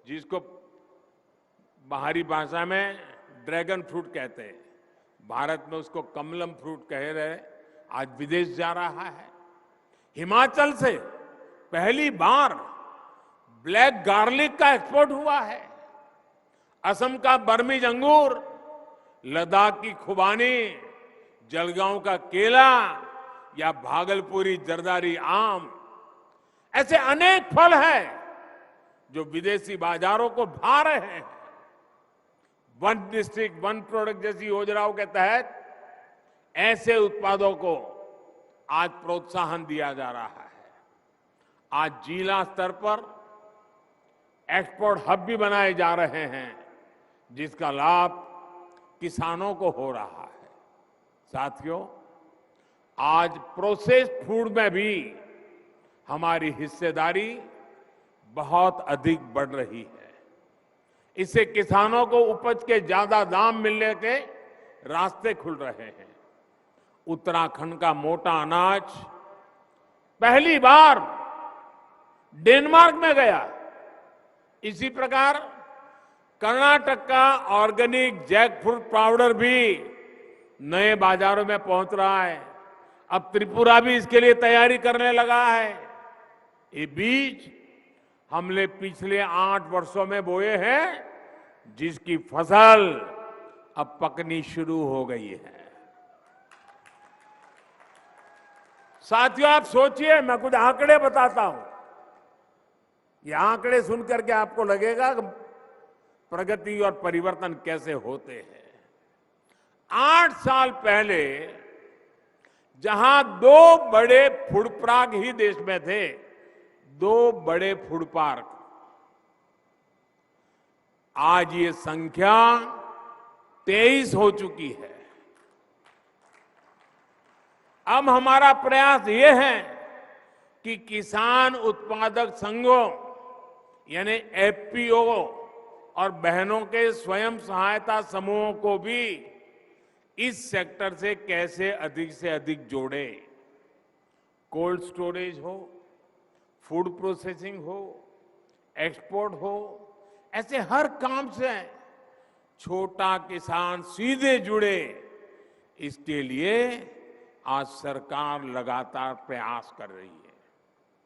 जिसको बाहरी भाषा में ड्रैगन फ्रूट कहते हैं, भारत में उसको कमलम फ्रूट कह रहे, आज विदेश जा रहा है। हिमाचल से पहली बार ब्लैक गार्लिक का एक्सपोर्ट हुआ है। असम का बर्मीज अंगूर, लद्दाख की खुबानी, जलगांव का केला या भागलपुरी जरदारी आम, ऐसे अनेक फल हैं जो विदेशी बाजारों को भा रहे हैं। वन डिस्ट्रिक्ट वन प्रोडक्ट जैसी योजनाओं के तहत ऐसे उत्पादों को आज प्रोत्साहन दिया जा रहा है। आज जिला स्तर पर एक्सपोर्ट हब भी बनाए जा रहे हैं, जिसका लाभ किसानों को हो रहा है। साथियों, आज प्रोसेस्ड फूड में भी हमारी हिस्सेदारी बहुत अधिक बढ़ रही है। इससे किसानों को उपज के ज्यादा दाम मिलने के रास्ते खुल रहे हैं। उत्तराखंड का मोटा अनाज पहली बार डेनमार्क में गया। इसी प्रकार कर्नाटक का ऑर्गेनिक जैकफ्रूट पाउडर भी नए बाजारों में पहुंच रहा है। अब त्रिपुरा भी इसके लिए तैयारी करने लगा है। ये बीज हमने पिछले 8 वर्षों में बोए हैं, जिसकी फसल अब पकनी शुरू हो गई है। साथियों, आप सोचिए, मैं कुछ आंकड़े बताता हूं। ये आंकड़े सुनकर के आपको लगेगा कि प्रगति और परिवर्तन कैसे होते हैं। 8 साल पहले जहां 2 बड़े फूड पार्क ही देश में थे, 2 बड़े फूड पार्क, आज ये संख्या 23 हो चुकी है। अब हमारा प्रयास ये है कि किसान उत्पादक संघों यानी एफपीओ और बहनों के स्वयं सहायता समूहों को भी इस सेक्टर से कैसे अधिक से अधिक जोड़े। कोल्ड स्टोरेज हो, फूड प्रोसेसिंग हो, एक्सपोर्ट हो, ऐसे हर काम से छोटा किसान सीधे जुड़े। इसके लिए आज सरकार लगातार प्रयास कर रही है।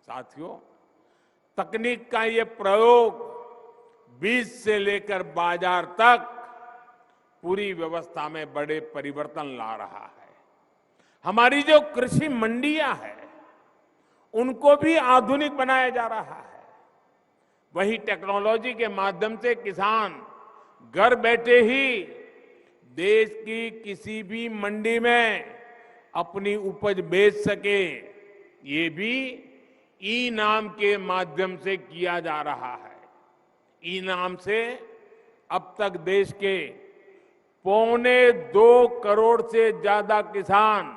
साथियों, तकनीक का ये प्रयोग बीज से लेकर बाजार तक पूरी व्यवस्था में बड़े परिवर्तन ला रहा है। हमारी जो कृषि मंडियां हैं, उनको भी आधुनिक बनाया जा रहा है। वही टेक्नोलॉजी के माध्यम से किसान घर बैठे ही देश की किसी भी मंडी में अपनी उपज बेच सके, ये भी ई नाम के माध्यम से किया जा रहा है। ई नाम से अब तक देश के 2.25 करोड़ से ज्यादा किसान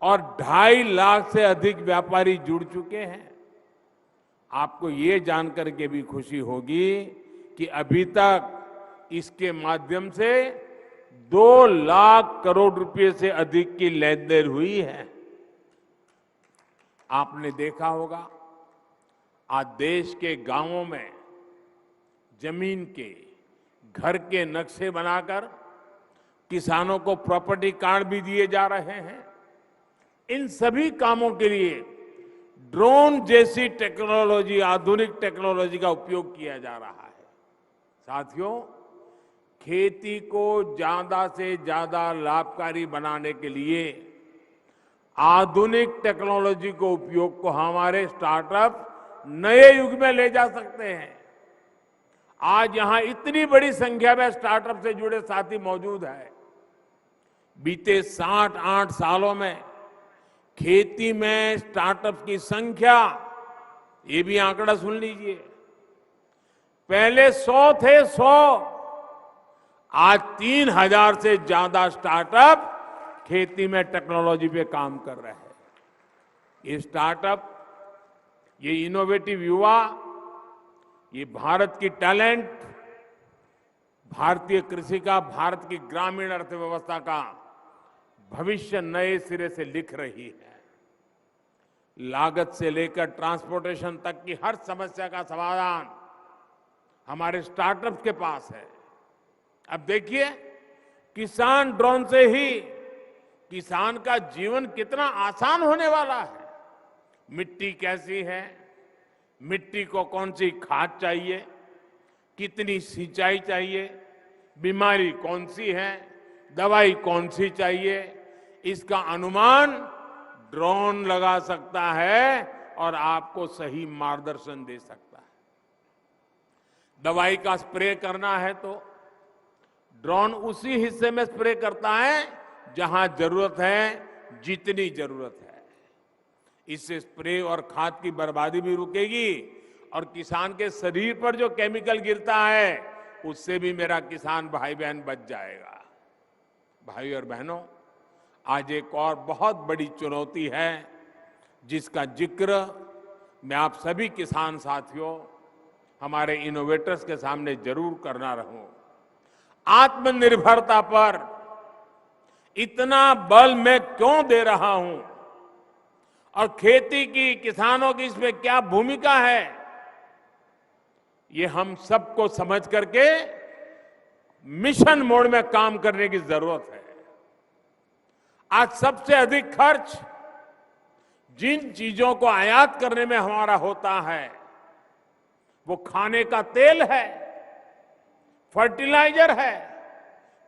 और 2.5 लाख से अधिक व्यापारी जुड़ चुके हैं। आपको ये जानकर के भी खुशी होगी कि अभी तक इसके माध्यम से 2 लाख करोड़ रुपए से अधिक की लेन देन हुई है। आपने देखा होगा, आज देश के गांवों में जमीन के, घर के नक्शे बनाकर किसानों को प्रॉपर्टी कार्ड भी दिए जा रहे हैं। इन सभी कामों के लिए ड्रोन जैसी टेक्नोलॉजी, आधुनिक टेक्नोलॉजी का उपयोग किया जा रहा है। साथियों, खेती को ज्यादा से ज्यादा लाभकारी बनाने के लिए आधुनिक टेक्नोलॉजी को उपयोग को हमारे स्टार्टअप नए युग में ले जा सकते हैं। आज यहां इतनी बड़ी संख्या में स्टार्टअप से जुड़े साथी मौजूद हैं। बीते 7-8 सालों में खेती में स्टार्टअप की संख्या, ये भी आंकड़ा सुन लीजिए, पहले 100 थे, 100, आज 3000 से ज्यादा स्टार्टअप खेती में टेक्नोलॉजी पे काम कर रहे हैं। ये स्टार्टअप, ये इनोवेटिव युवा, ये भारत की टैलेंट, भारतीय कृषि का, भारत की ग्रामीण अर्थव्यवस्था का भविष्य नए सिरे से लिख रही है। लागत से लेकर ट्रांसपोर्टेशन तक की हर समस्या का समाधान हमारे स्टार्टअप्स के पास है। अब देखिए, किसान ड्रोन से ही किसान का जीवन कितना आसान होने वाला है। मिट्टी कैसी है, मिट्टी को कौन सी खाद चाहिए, कितनी सिंचाई चाहिए, बीमारी कौन सी है, दवाई कौन सी चाहिए, इसका अनुमान ड्रोन लगा सकता है और आपको सही मार्गदर्शन दे सकता है। दवाई का स्प्रे करना है तो ड्रोन उसी हिस्से में स्प्रे करता है जहां जरूरत है, जितनी जरूरत है। इससे स्प्रे और खाद की बर्बादी भी रुकेगी और किसान के शरीर पर जो केमिकल गिरता है उससे भी मेरा किसान भाई बहन बच जाएगा। भाई और बहनों, आज एक और बहुत बड़ी चुनौती है जिसका जिक्र मैं आप सभी किसान साथियों, हमारे इनोवेटर्स के सामने जरूर करना रहूं। आत्मनिर्भरता पर इतना बल मैं क्यों दे रहा हूं और खेती की, किसानों की इसमें क्या भूमिका है, ये हम सबको समझ करके मिशन मोड में काम करने की जरूरत है। आज सबसे अधिक खर्च जिन चीजों को आयात करने में हमारा होता है वो खाने का तेल है, फर्टिलाइजर है,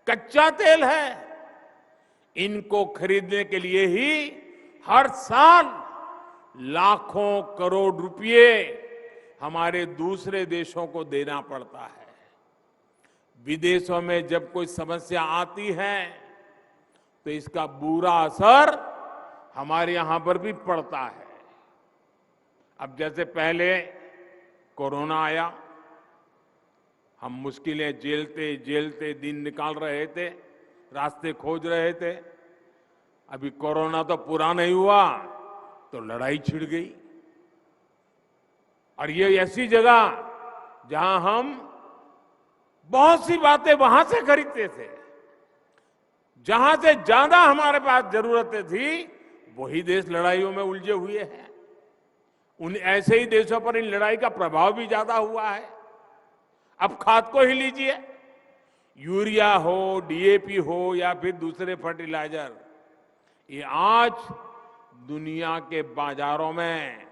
कच्चा तेल है। इनको खरीदने के लिए ही हर साल लाखों करोड़ रुपए हमारे दूसरे देशों को देना पड़ता है। विदेशों में जब कोई समस्या आती है तो इसका बुरा असर हमारे यहां पर भी पड़ता है। अब जैसे पहले कोरोना आया, हम मुश्किलें झेलते झेलते दिन निकाल रहे थे, रास्ते खोज रहे थे। अभी कोरोना तो पूरा नहीं हुआ तो लड़ाई छिड़ गई। और ये ऐसी जगह जहां हम बहुत सी बातें वहां से खरीदते थे, जहां से ज्यादा हमारे पास जरूरतें थी वही देश लड़ाइयों में उलझे हुए हैं। उन ऐसे ही देशों पर इन लड़ाई का प्रभाव भी ज्यादा हुआ है। अब खाद को ही लीजिए, यूरिया हो, डीएपी हो या फिर दूसरे फर्टिलाइजर, ये आज दुनिया के बाजारों में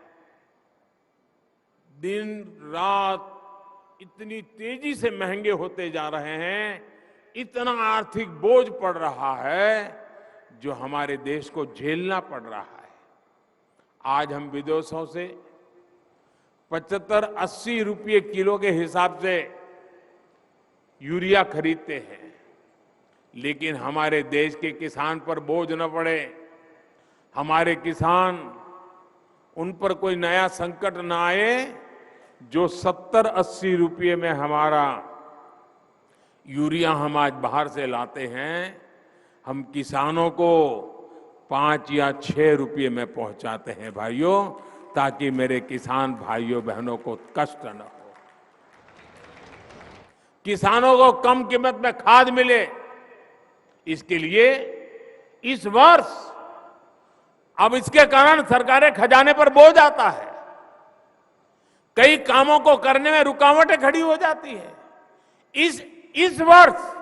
दिन रात इतनी तेजी से महंगे होते जा रहे हैं, इतना आर्थिक बोझ पड़ रहा है जो हमारे देश को झेलना पड़ रहा है। आज हम विदेशों से 75-80 रुपये किलो के हिसाब से यूरिया खरीदते हैं, लेकिन हमारे देश के किसान पर बोझ न पड़े, हमारे किसान, उन पर कोई नया संकट न आए। जो 70-80 रुपये में हमारा यूरिया हम आज बाहर से लाते हैं, हम किसानों को 5 या 6 रुपये में पहुंचाते हैं भाइयों, ताकि मेरे किसान भाइयों बहनों को कष्ट न हो, किसानों को कम कीमत में खाद मिले। इसके लिए इस वर्ष अब इसके कारण सरकारें खजाने पर बोझ आता है, कई कामों को करने में रुकावटें खड़ी हो जाती है। इस वर्ष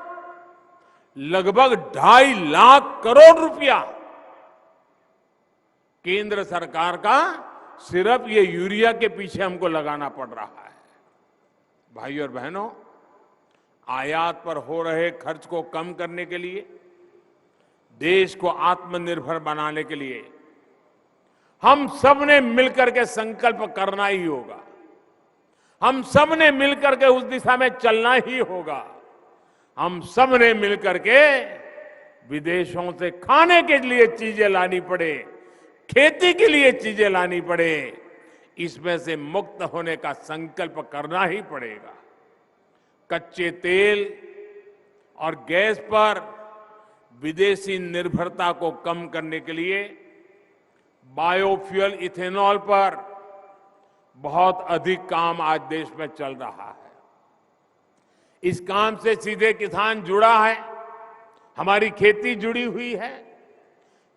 लगभग 2.5 लाख करोड़ रुपया केंद्र सरकार का सिर्फ ये यूरिया के पीछे हमको लगाना पड़ रहा है। भाइयों और बहनों, आयात पर हो रहे खर्च को कम करने के लिए, देश को आत्मनिर्भर बनाने के लिए हम सब ने मिलकर के संकल्प करना ही होगा। हम सब ने मिलकर के उस दिशा में चलना ही होगा। हम सब ने मिलकर के विदेशों से खाने के लिए चीजें लानी पड़े, खेती के लिए चीजें लानी पड़े, इसमें से मुक्त होने का संकल्प करना ही पड़ेगा। कच्चे तेल और गैस पर विदेशी निर्भरता को कम करने के लिए बायोफ्यूल इथेनॉल पर बहुत अधिक काम आज देश में चल रहा है। इस काम से सीधे किसान जुड़ा है, हमारी खेती जुड़ी हुई है।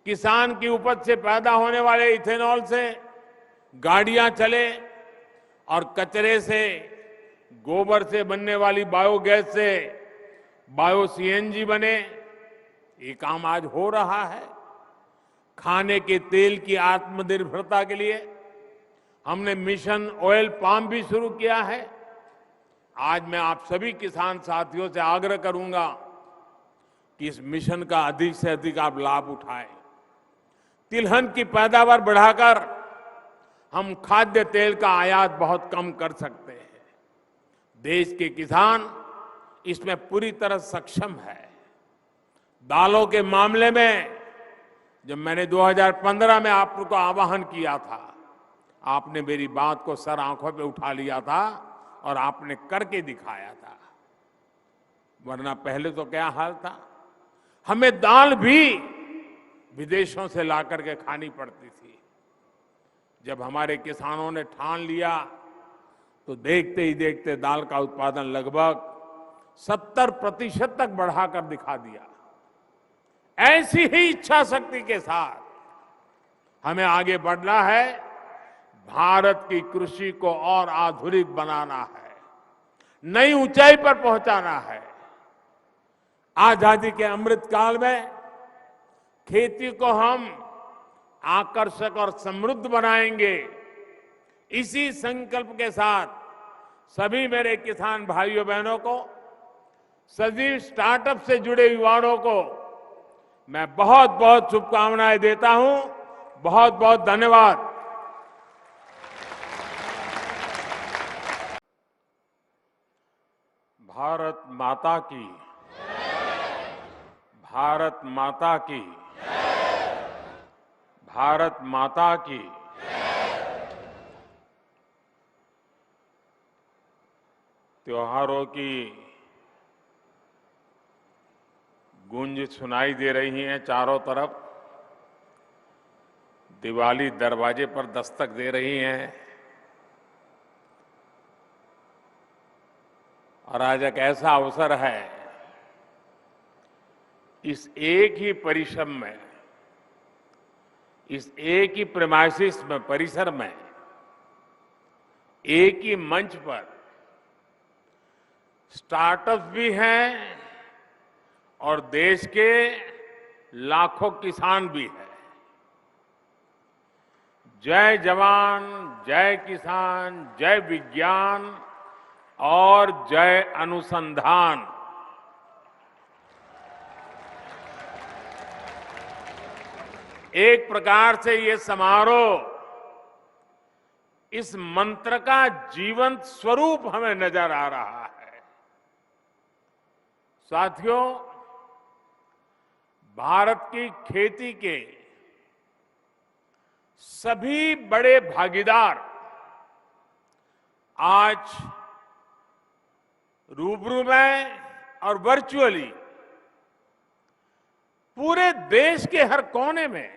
किसान की उपज से पैदा होने वाले इथेनॉल से गाड़ियां चले और कचरे से, गोबर से बनने वाली बायोगैस से बायो सीएनजी बने, ये काम आज हो रहा है। खाने के तेल की आत्मनिर्भरता के लिए हमने मिशन ऑयल पाम भी शुरू किया है। आज मैं आप सभी किसान साथियों से आग्रह करूंगा कि इस मिशन का अधिक से अधिक आप लाभ उठाएं। तिलहन की पैदावार बढ़ाकर हम खाद्य तेल का आयात बहुत कम कर सकते हैं। देश के किसान इसमें पूरी तरह सक्षम है। दालों के मामले में जब मैंने 2015 में आपको आह्वान किया था, आपने मेरी बात को सर आंखों पे उठा लिया था और आपने करके दिखाया था। वरना पहले तो क्या हाल था, हमें दाल भी विदेशों से ला करके खानी पड़ती थी। जब हमारे किसानों ने ठान लिया तो देखते ही देखते दाल का उत्पादन लगभग 70% तक बढ़ाकर दिखा दिया। ऐसी ही इच्छा शक्ति के साथ हमें आगे बढ़ना है। भारत की कृषि को और आधुनिक बनाना है, नई ऊंचाई पर पहुंचाना है। आजादी के अमृत काल में खेती को हम आकर्षक और समृद्ध बनाएंगे। इसी संकल्प के साथ सभी मेरे किसान भाइयों बहनों को, सभी स्टार्टअप से जुड़े युवाओं को मैं बहुत बहुत शुभकामनाएं देता हूं। बहुत बहुत धन्यवाद। भारत माता की, भारत माता की, भारत माता की। त्योहारों की गूंज सुनाई दे रही है चारों तरफ। दिवाली दरवाजे पर दस्तक दे रही है और आज एक ऐसा अवसर है, इस एक ही परिश्रम में, इस एक ही प्रेमाइसिस में, परिसर में, एक ही मंच पर स्टार्टअप भी हैं और देश के लाखों किसान भी हैं। जय जवान, जय किसान, जय विज्ञान और जय अनुसंधान। एक प्रकार से ये समारोह इस मंत्र का जीवंत स्वरूप हमें नजर आ रहा है। साथियों, भारत की खेती के सभी बड़े भागीदार आज रूबरू में और वर्चुअली पूरे देश के हर कोने में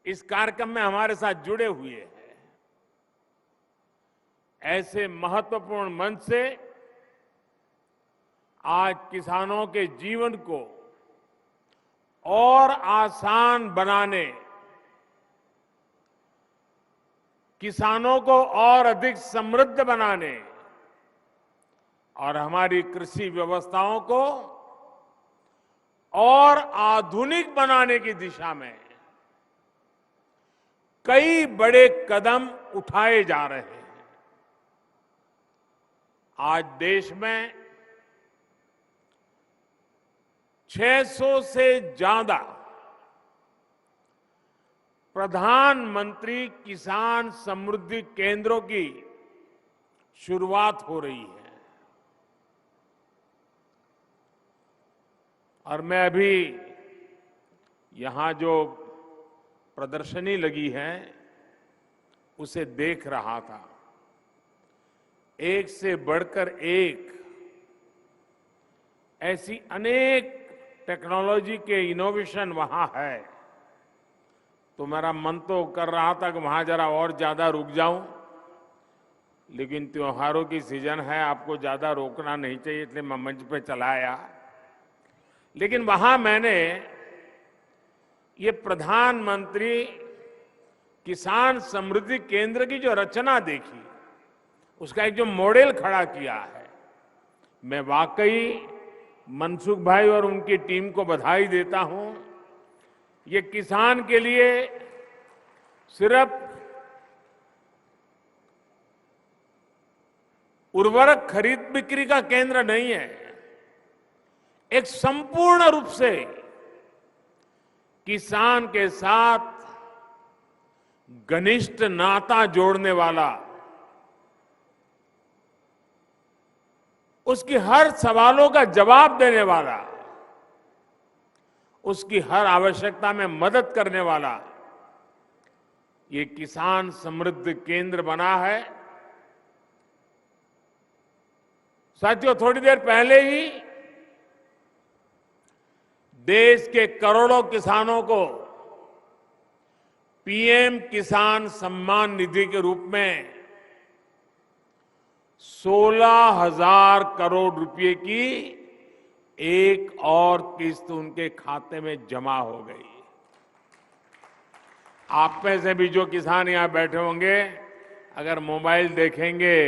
इस कार्यक्रम में हमारे साथ जुड़े हुए हैं। ऐसे महत्वपूर्ण मंच से आज किसानों के जीवन को और आसान बनाने, किसानों को और अधिक समृद्ध बनाने और हमारी कृषि व्यवस्थाओं को और आधुनिक बनाने की दिशा में कई बड़े कदम उठाए जा रहे हैं। आज देश में 600 से ज्यादा प्रधानमंत्री किसान समृद्धि केंद्रों की शुरुआत हो रही है। और मैं अभी यहां जो प्रदर्शनी लगी है उसे देख रहा था। एक से बढ़कर एक ऐसी अनेक टेक्नोलॉजी के इनोवेशन वहां है, तो मेरा मन तो कर रहा था कि वहां जरा और ज्यादा रुक जाऊं, लेकिन त्योहारों की सीजन है, आपको ज्यादा रोकना नहीं चाहिए, इसलिए मैं मंच पे चला आया। लेकिन वहां मैंने ये प्रधानमंत्री किसान समृद्धि केंद्र की जो रचना देखी, उसका एक जो मॉडल खड़ा किया है, मैं वाकई मनसुख भाई और उनकी टीम को बधाई देता हूं। ये किसान के लिए सिर्फ उर्वरक खरीद बिक्री का केंद्र नहीं है, एक संपूर्ण रूप से किसान के साथ घनिष्ठ नाता जोड़ने वाला, उसकी हर सवालों का जवाब देने वाला उसकी हर आवश्यकता में मदद करने वाला ये किसान समृद्धि केंद्र बना है। साथियों, थोड़ी देर पहले ही देश के करोड़ों किसानों को पीएम किसान सम्मान निधि के रूप में 16,000 करोड़ रुपए की एक और किस्त उनके खाते में जमा हो गई। आप में से भी जो किसान यहां बैठे होंगे, अगर मोबाइल देखेंगे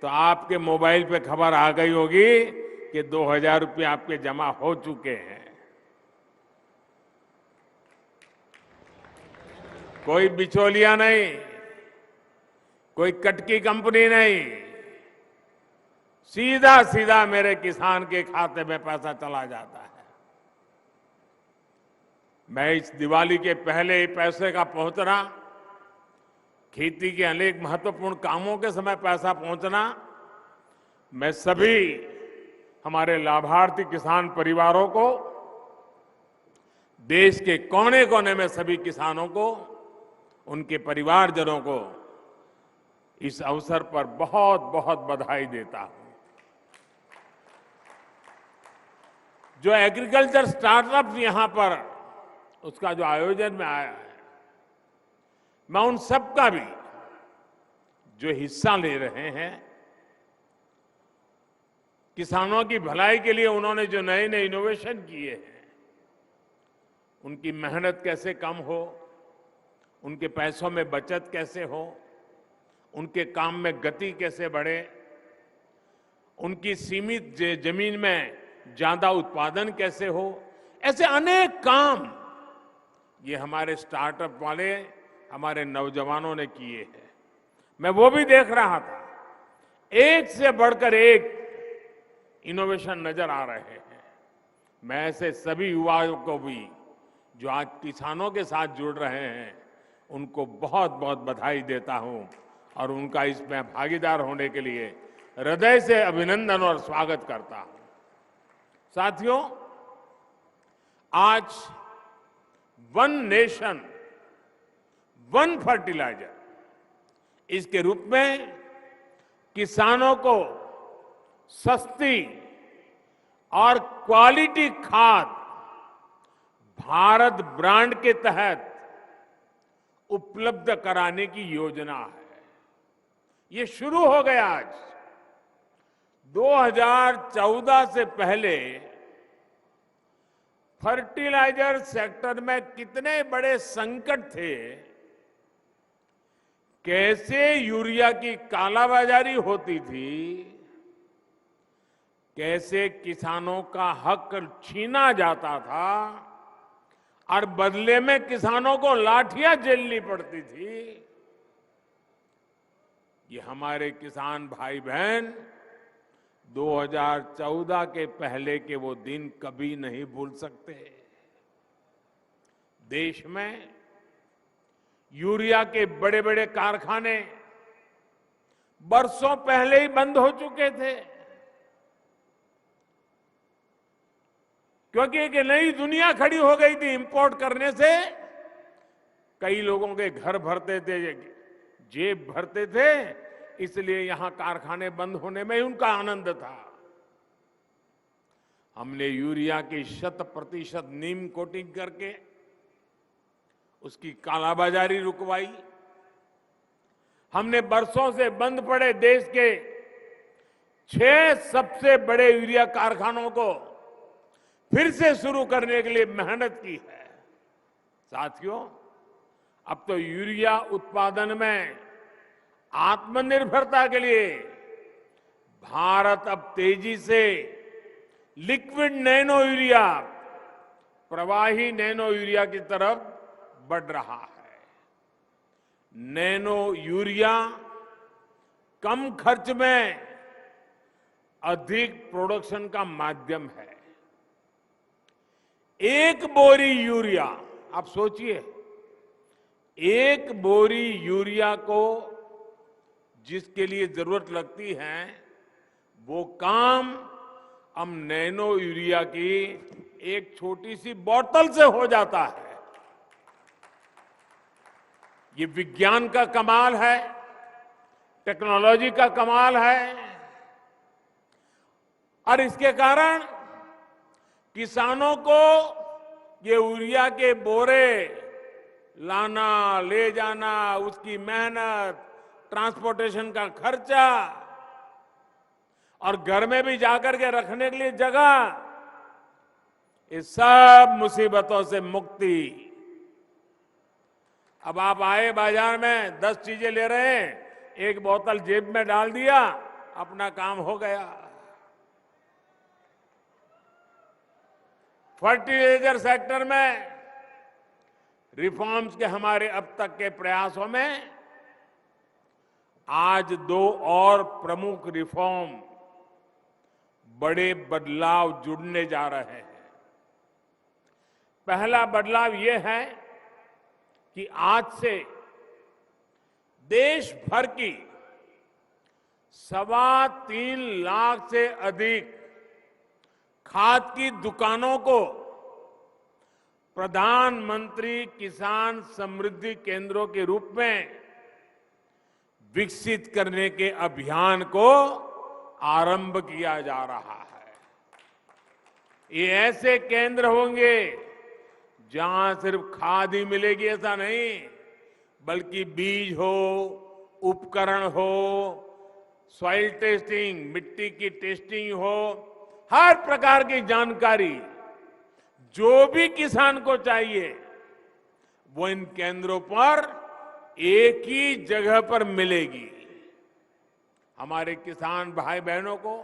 तो आपके मोबाइल पे खबर आ गई होगी कि 2,000 रुपये आपके जमा हो चुके हैं। कोई बिचौलिया नहीं, कोई कटकी कंपनी नहीं, सीधा सीधा मेरे किसान के खाते में पैसा चला जाता है। मैं इस दिवाली के पहले ही पैसे का पहुंचना, खेती के अनेक महत्वपूर्ण कामों के समय पैसा पहुंचना, मैं सभी हमारे लाभार्थी किसान परिवारों को, देश के कोने कोने में सभी किसानों को, उनके परिवारजनों को इस अवसर पर बहुत बहुत बधाई देता हूं। जो एग्रीकल्चर स्टार्टअप यहां पर उसका जो आयोजन में आया है, मैं उन सबका भी जो हिस्सा ले रहे हैं, किसानों की भलाई के लिए उन्होंने जो नए नए इनोवेशन किए हैं, उनकी मेहनत कैसे कम हो, उनके पैसों में बचत कैसे हो, उनके काम में गति कैसे बढ़े, उनकी सीमित जमीन में ज्यादा उत्पादन कैसे हो, ऐसे अनेक काम ये हमारे स्टार्टअप वाले हमारे नौजवानों ने किए हैं। मैं वो भी देख रहा था, एक से बढ़कर एक इनोवेशन नजर आ रहे हैं। मैं ऐसे सभी युवाओं को भी जो आज किसानों के साथ जुड़ रहे हैं, उनको बहुत बहुत बधाई देता हूं और उनका इसमें भागीदार होने के लिए हृदय से अभिनंदन और स्वागत करता हूं। साथियों, आज वन नेशन वन फर्टिलाइजर इसके रूप में किसानों को सस्ती और क्वालिटी खाद भारत ब्रांड के तहत उपलब्ध कराने की योजना है। ये शुरू हो गया आज। 2014 से पहले फर्टिलाइजर सेक्टर में कितने बड़े संकट थे, कैसे यूरिया की कालाबाजारी होती थी, कैसे किसानों का हक छीना जाता था और बदले में किसानों को लाठियां झेलनी पड़ती थी। ये हमारे किसान भाई बहन 2014 के पहले के वो दिन कभी नहीं भूल सकते। देश में यूरिया के बड़े बड़े कारखाने बरसों पहले ही बंद हो चुके थे, क्योंकि एक नई दुनिया खड़ी हो गई थी। इंपोर्ट करने से कई लोगों के घर भरते थे, जेब भरते थे, इसलिए यहां कारखाने बंद होने में ही उनका आनंद था। हमने यूरिया की 100% नीम कोटिंग करके उसकी कालाबाजारी रुकवाई। हमने बरसों से बंद पड़े देश के 6 सबसे बड़े यूरिया कारखानों को फिर से शुरू करने के लिए मेहनत की है। साथियों, अब तो यूरिया उत्पादन में आत्मनिर्भरता के लिए भारत अब तेजी से लिक्विड नैनो यूरिया, प्रवाही नैनो यूरिया की तरफ बढ़ रहा है। नैनो यूरिया कम खर्च में अधिक प्रोडक्शन का माध्यम है। एक बोरी यूरिया, आप सोचिए, एक बोरी यूरिया को जिसके लिए जरूरत लगती है, वो काम हम नैनो यूरिया की एक छोटी सी बोतल से हो जाता है। ये विज्ञान का कमाल है, टेक्नोलॉजी का कमाल है। और इसके कारण किसानों को ये यूरिया के बोरे लाना, ले जाना, उसकी मेहनत, ट्रांसपोर्टेशन का खर्चा और घर में भी जाकर के रखने के लिए जगह, इस सब मुसीबतों से मुक्ति। अब आप आए बाजार में 10 चीजें ले रहे हैं, एक बोतल जेब में डाल दिया, अपना काम हो गया। फर्टिलाइजर सेक्टर में रिफॉर्म्स के हमारे अब तक के प्रयासों में आज 2 और प्रमुख रिफॉर्म, बड़े बदलाव जुड़ने जा रहे हैं। पहला बदलाव यह है कि आज से देश भर की 3.25 लाख से अधिक खाद की दुकानों को प्रधानमंत्री किसान समृद्धि केंद्रों के रूप में विकसित करने के अभियान को आरंभ किया जा रहा है। ये ऐसे केंद्र होंगे जहां सिर्फ खाद ही मिलेगी ऐसा नहीं, बल्कि बीज हो, उपकरण हो, सॉइल टेस्टिंग, मिट्टी की टेस्टिंग हो, हर प्रकार की जानकारी जो भी किसान को चाहिए वो इन केंद्रों पर एक ही जगह पर मिलेगी। हमारे किसान भाई बहनों को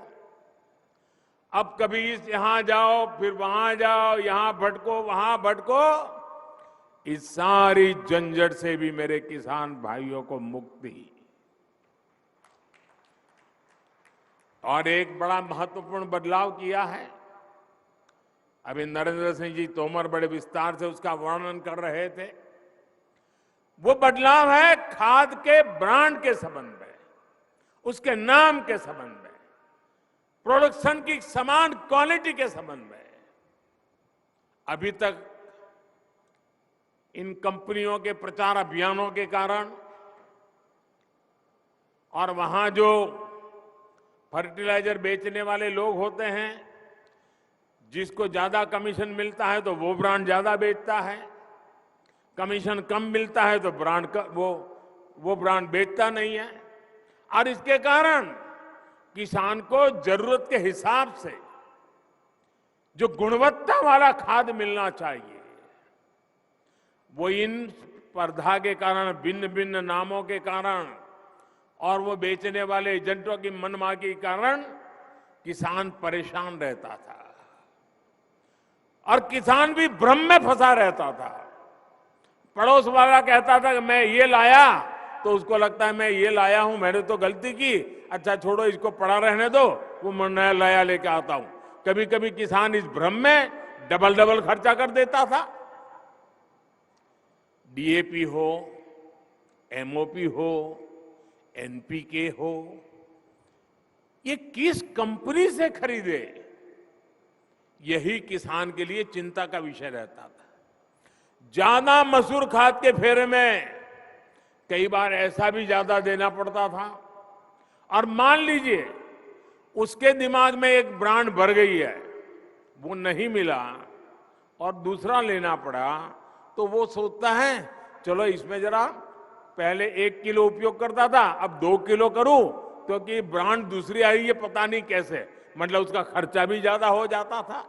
अब कभी यहां जाओ, फिर वहां जाओ, यहां भटको, वहां भटको, इस सारी झंझट से भी मेरे किसान भाइयों को मुक्ति। और एक बड़ा महत्वपूर्ण बदलाव किया है, अभी नरेंद्र सिंह जी तोमर बड़े विस्तार से उसका वर्णन कर रहे थे। वो बदलाव है खाद के ब्रांड के संबंध में, उसके नाम के संबंध में, प्रोडक्शन की समान क्वालिटी के संबंध में। अभी तक इन कंपनियों के प्रचार अभियानों के कारण और वहां जो फर्टिलाइजर बेचने वाले लोग होते हैं, जिसको ज्यादा कमीशन मिलता है तो वो ब्रांड ज्यादा बेचता है, कमीशन कम मिलता है तो वो ब्रांड बेचता नहीं है। और इसके कारण किसान को जरूरत के हिसाब से जो गुणवत्ता वाला खाद मिलना चाहिए, वो इन स्पर्धा के कारण, भिन्न भिन्न नामों के कारण और वो बेचने वाले एजेंटों की मनमानी के कारण किसान परेशान रहता था और किसान भी भ्रम में फंसा रहता था। पड़ोस वाला कहता था कि मैं ये लाया, तो उसको लगता है मैं ये लाया हूं, मैंने तो गलती की, अच्छा छोड़ो इसको पड़ा रहने दो, वो मैं नया लाया लेके आता हूं। कभी कभी किसान इस भ्रम में डबल खर्चा कर देता था। डीएपी हो, एमओपी हो, एनपीके हो, ये किस कंपनी से खरीदे, यही किसान के लिए चिंता का विषय रहता था। ज्यादा मसूर खाद के फेरे में कई बार ऐसा भी ज्यादा देना पड़ता था, और मान लीजिए उसके दिमाग में एक ब्रांड भर गई है, वो नहीं मिला और दूसरा लेना पड़ा, तो वो सोचता है चलो इसमें जरा पहले 1 किलो उपयोग करता था, अब 2 किलो करूं, क्योंकि ब्रांड दूसरी आई है पता नहीं कैसे, मतलब उसका खर्चा भी ज्यादा हो जाता था।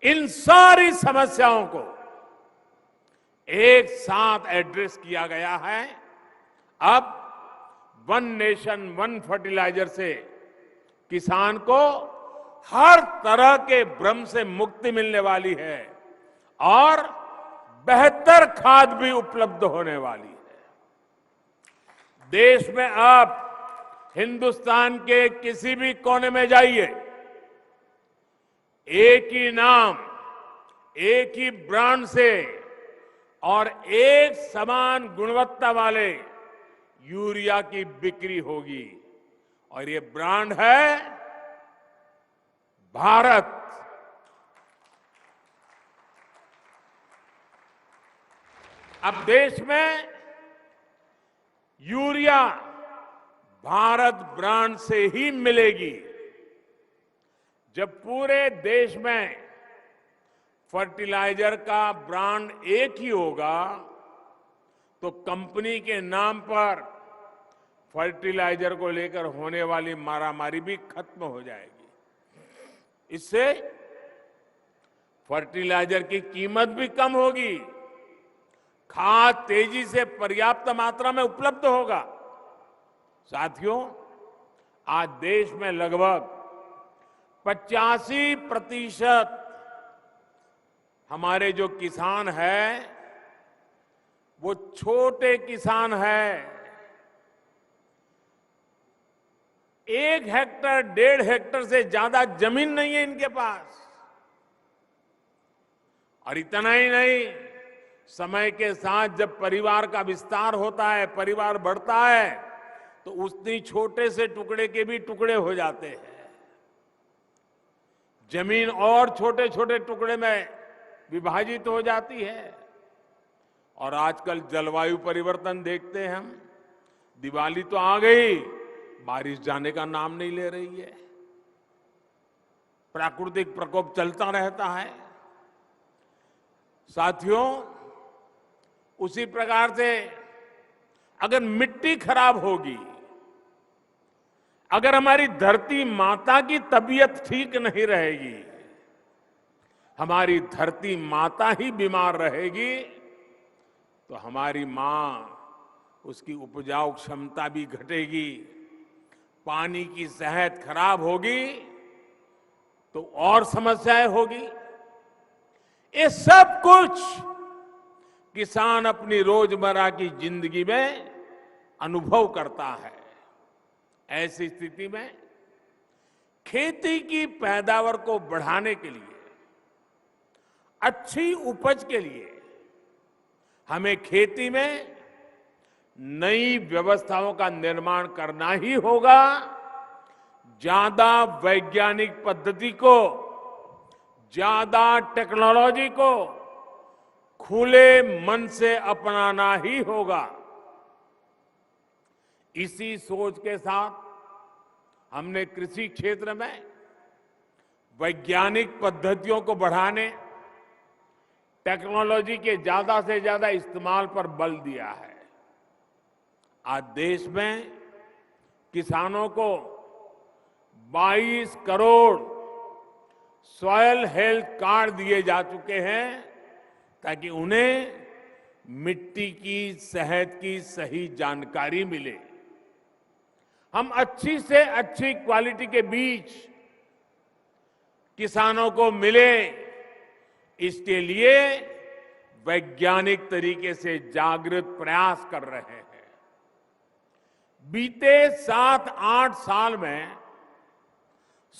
इन सारी समस्याओं को एक साथ एड्रेस किया गया है। अब 1 नेशन 1 फर्टिलाइजर से किसान को हर तरह के भ्रम से मुक्ति मिलने वाली है और बेहतर खाद भी उपलब्ध होने वाली है। देश में आप हिंदुस्तान के किसी भी कोने में जाइए, एक ही नाम, एक ही ब्रांड से और एक समान गुणवत्ता वाले यूरिया की बिक्री होगी, और ये ब्रांड है भारत। अब देश में यूरिया भारत ब्रांड से ही मिलेगी। जब पूरे देश में फर्टिलाइजर का ब्रांड एक ही होगा तो कंपनी के नाम पर फर्टिलाइजर को लेकर होने वाली मारामारी भी खत्म हो जाएगी। इससे फर्टिलाइजर की कीमत भी कम होगी, खाद तेजी से पर्याप्त मात्रा में उपलब्ध होगा। साथियों, आज देश में लगभग 85% हमारे जो किसान हैं वो छोटे किसान हैं। 1 हेक्टर 1.5 हेक्टर से ज्यादा जमीन नहीं है इनके पास। और इतना ही नहीं, समय के साथ जब परिवार का विस्तार होता है, परिवार बढ़ता है, तो उतनी छोटे से टुकड़े के भी टुकड़े हो जाते हैं। जमीन और छोटे छोटे टुकड़े में विभाजित हो जाती है। और आजकल जलवायु परिवर्तन देखते हैं हम। दिवाली तो आ गई, बारिश जाने का नाम नहीं ले रही है। प्राकृतिक प्रकोप चलता रहता है। साथियों, उसी प्रकार से अगर मिट्टी खराब होगी, अगर हमारी धरती माता की तबीयत ठीक नहीं रहेगी, हमारी धरती माता ही बीमार रहेगी, तो हमारी मां, उसकी उपजाऊ क्षमता भी घटेगी, पानी की सेहत खराब होगी तो और समस्याएं होगी। ये सब कुछ किसान अपनी रोजमर्रा की जिंदगी में अनुभव करता है। ऐसी स्थिति में खेती की पैदावार को बढ़ाने के लिए, अच्छी उपज के लिए हमें खेती में नई व्यवस्थाओं का निर्माण करना ही होगा। ज्यादा वैज्ञानिक पद्धति को, ज्यादा टेक्नोलॉजी को खुले मन से अपनाना ही होगा। इसी सोच के साथ हमने कृषि क्षेत्र में वैज्ञानिक पद्धतियों को बढ़ाने, टेक्नोलॉजी के ज्यादा से ज्यादा इस्तेमाल पर बल दिया है। आज देश में किसानों को 22 करोड़ सॉयल हेल्थ कार्ड दिए जा चुके हैं ताकि उन्हें मिट्टी की सेहत की सही जानकारी मिले। हम अच्छी से अच्छी क्वालिटी के बीज किसानों को मिले, इसके लिए वैज्ञानिक तरीके से जागृत प्रयास कर रहे हैं। बीते 7-8 साल में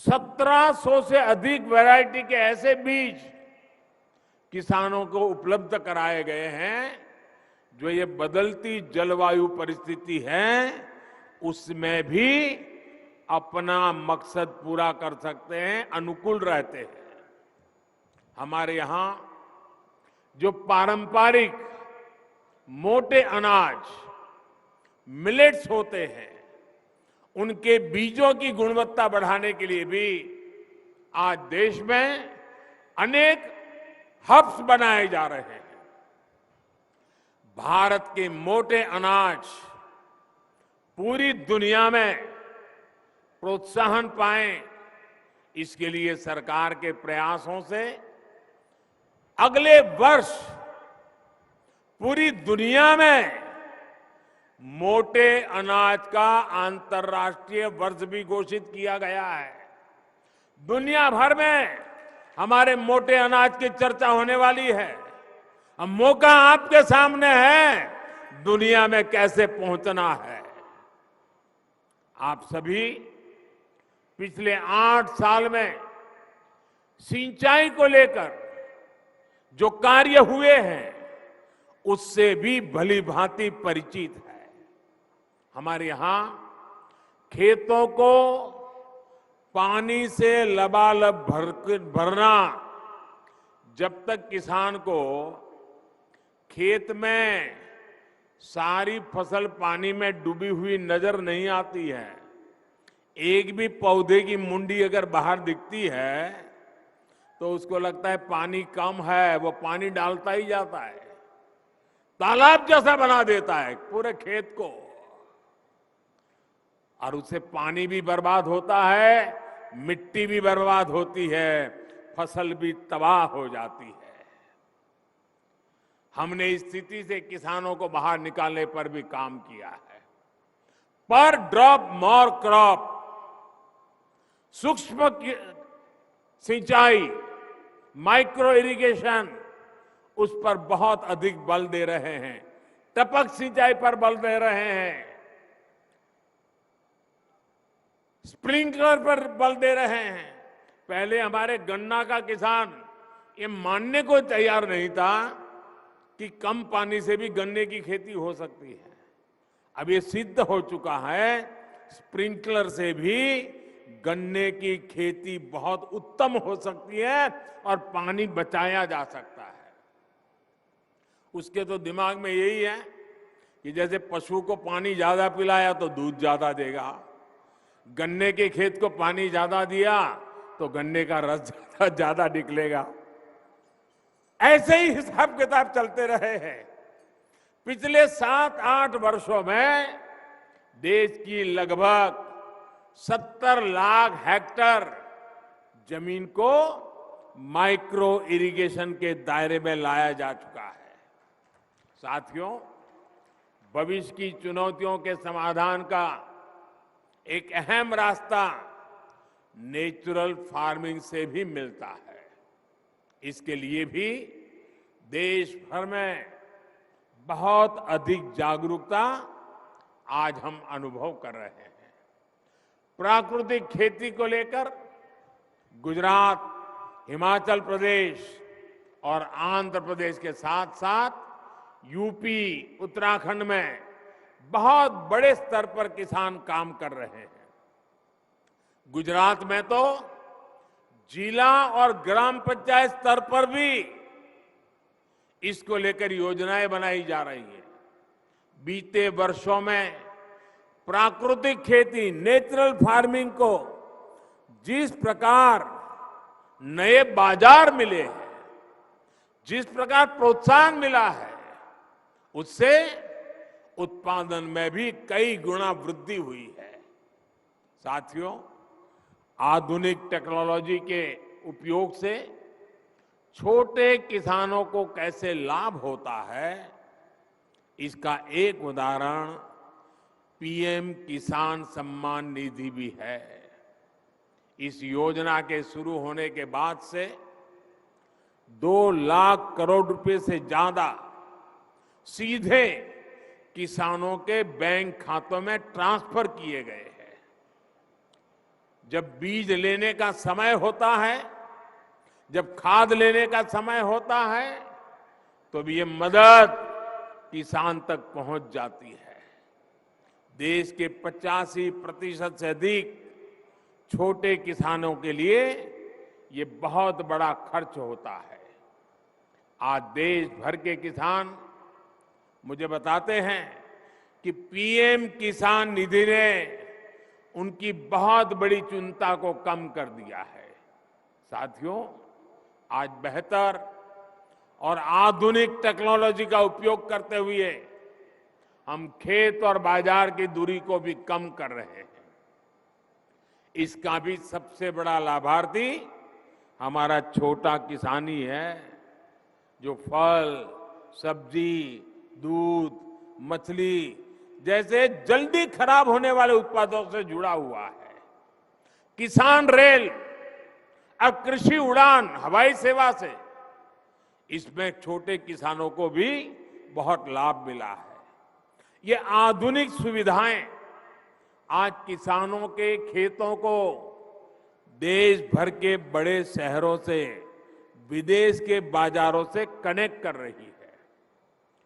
1700 से अधिक वैरायटी के ऐसे बीज किसानों को उपलब्ध कराए गए हैं जो ये बदलती जलवायु परिस्थिति है उसमें भी अपना मकसद पूरा कर सकते हैं, अनुकूल रहते हैं। हमारे यहां जो पारंपरिक मोटे अनाज मिलेट्स होते हैं, उनके बीजों की गुणवत्ता बढ़ाने के लिए भी आज देश में अनेक हब्स बनाए जा रहे हैं। भारत के मोटे अनाज पूरी दुनिया में प्रोत्साहन पाए, इसके लिए सरकार के प्रयासों से अगले वर्ष पूरी दुनिया में मोटे अनाज का अंतर्राष्ट्रीय वर्ष भी घोषित किया गया है। दुनिया भर में हमारे मोटे अनाज की चर्चा होने वाली है। अब मौका आपके सामने है, दुनिया में कैसे पहुंचना है। आप सभी पिछले 8 साल में सिंचाई को लेकर जो कार्य हुए हैं उससे भी भली भांति परिचित है। हमारे यहां खेतों को पानी से लबालब भरना, जब तक किसान को खेत में सारी फसल पानी में डूबी हुई नजर नहीं आती है। एक भी पौधे की मुंडी अगर बाहर दिखती है तो उसको लगता है पानी कम है, वो पानी डालता ही जाता है, तालाब जैसा बना देता है पूरे खेत को, और उससे पानी भी बर्बाद होता है, मिट्टी भी बर्बाद होती है, फसल भी तबाह हो जाती है। हमने इस स्थिति से किसानों को बाहर निकालने पर भी काम किया है। पर ड्रॉप मोर क्रॉप, सूक्ष्म सिंचाई, माइक्रो इरिगेशन, उस पर बहुत अधिक बल दे रहे हैं। टपक सिंचाई पर बल दे रहे हैं, स्प्रिंकलर पर बल दे रहे हैं। पहले हमारे गन्ना का किसान ये मानने को तैयार नहीं था कि कम पानी से भी गन्ने की खेती हो सकती है। अब ये सिद्ध हो चुका है, स्प्रिंकलर से भी गन्ने की खेती बहुत उत्तम हो सकती है और पानी बचाया जा सकता है। उसके तो दिमाग में यही है कि जैसे पशु को पानी ज्यादा पिलाया तो दूध ज्यादा देगा, गन्ने के खेत को पानी ज्यादा दिया तो गन्ने का रस ज्यादा निकलेगा। ऐसे ही हिसाब किताब चलते रहे हैं। पिछले 7-8 वर्षों में देश की लगभग 70 लाख हेक्टेयर जमीन को माइक्रो इरिगेशन के दायरे में लाया जा चुका है। साथियों, भविष्य की चुनौतियों के समाधान का एक अहम रास्ता नेचुरल फार्मिंग से भी मिलता है। इसके लिए भी देश भर में बहुत अधिक जागरूकता आज हम अनुभव कर रहे हैं। प्राकृतिक खेती को लेकर गुजरात, हिमाचल प्रदेश और आंध्र प्रदेश के साथ साथ यूपी, उत्तराखंड में बहुत बड़े स्तर पर किसान काम कर रहे हैं। गुजरात में तो जिला और ग्राम पंचायत स्तर पर भी इसको लेकर योजनाएं बनाई जा रही हैं। बीते वर्षों में प्राकृतिक खेती, नेचुरल फार्मिंग को जिस प्रकार नए बाजार मिले हैं, जिस प्रकार प्रोत्साहन मिला है, उससे उत्पादन में भी कई गुना वृद्धि हुई है। साथियों, आधुनिक टेक्नोलॉजी के उपयोग से छोटे किसानों को कैसे लाभ होता है, इसका एक उदाहरण पीएम किसान सम्मान निधि भी है। इस योजना के शुरू होने के बाद से 2 लाख करोड़ रुपए से ज्यादा सीधे किसानों के बैंक खातों में ट्रांसफर किए गए हैं। जब बीज लेने का समय होता है, जब खाद लेने का समय होता है, तो भी ये मदद किसान तक पहुंच जाती है। देश के 85% से अधिक छोटे किसानों के लिए ये बहुत बड़ा खर्च होता है। आज देश भर के किसान मुझे बताते हैं कि पीएम किसान निधि ने उनकी बहुत बड़ी चिंता को कम कर दिया है। साथियों, आज बेहतर और आधुनिक टेक्नोलॉजी का उपयोग करते हुए हम खेत और बाजार की दूरी को भी कम कर रहे हैं। इसका भी सबसे बड़ा लाभार्थी हमारा छोटा किसान ही है, जो फल, सब्जी, दूध, मछली जैसे जल्दी खराब होने वाले उत्पादों से जुड़ा हुआ है। किसान रेल और कृषि उड़ान हवाई सेवा से इसमें छोटे किसानों को भी बहुत लाभ मिला है। ये आधुनिक सुविधाएं आज किसानों के खेतों को देश भर के बड़े शहरों से, विदेश के बाजारों से कनेक्ट कर रही है।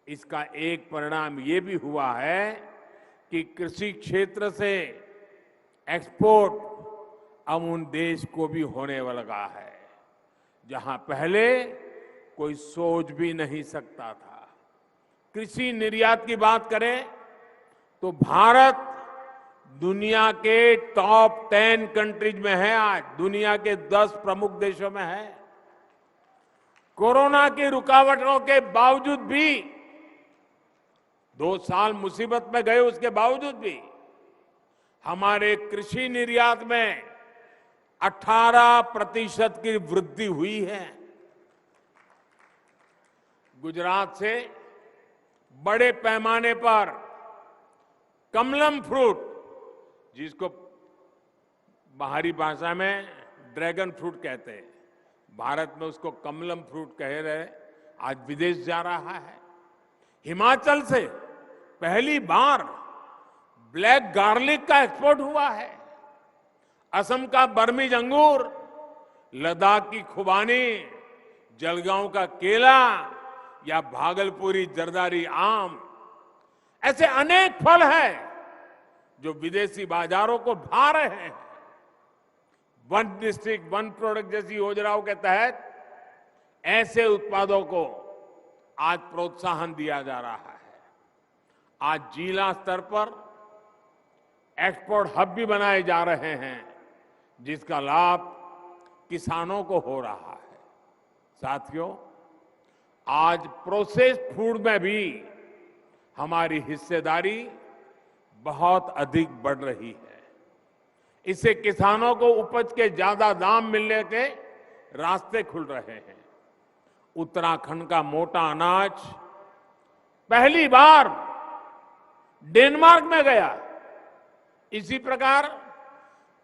इसका एक परिणाम ये भी हुआ है कि कृषि क्षेत्र से एक्सपोर्ट अब उन देश को भी होने लगा है, जहां पहले कोई सोच भी नहीं सकता था। कृषि निर्यात की बात करें तो भारत दुनिया के टॉप 10 कंट्रीज में है। आज दुनिया के 10 प्रमुख देशों में है। कोरोना की रुकावटों के बावजूद भी 2 साल मुसीबत में गए, उसके बावजूद भी हमारे कृषि निर्यात में 18% की वृद्धि हुई है। गुजरात से बड़े पैमाने पर कमलम फ्रूट, जिसको बाहरी भाषा में ड्रैगन फ्रूट कहते हैं, भारत में उसको कमलम फ्रूट कह रहे, आज विदेश जा रहा है। हिमाचल से पहली बार ब्लैक गार्लिक का एक्सपोर्ट हुआ है। असम का बर्मीज अंगूर, लद्दाख की खुबानी, जलगांव का केला या भागलपुरी जरदारी आम, ऐसे अनेक फल हैं जो विदेशी बाजारों को भा रहे हैं। वन डिस्ट्रिक्ट वन प्रोडक्ट जैसी योजनाओं के तहत ऐसे उत्पादों को आज प्रोत्साहन दिया जा रहा है। आज जिला स्तर पर एक्सपोर्ट हब भी बनाए जा रहे हैं, जिसका लाभ किसानों को हो रहा है। साथियों, आज प्रोसेस्ड फूड में भी हमारी हिस्सेदारी बहुत अधिक बढ़ रही है। इससे किसानों को उपज के ज्यादा दाम मिलने के रास्ते खुल रहे हैं। उत्तराखंड का मोटा अनाज पहली बार डेनमार्क में गया। इसी प्रकार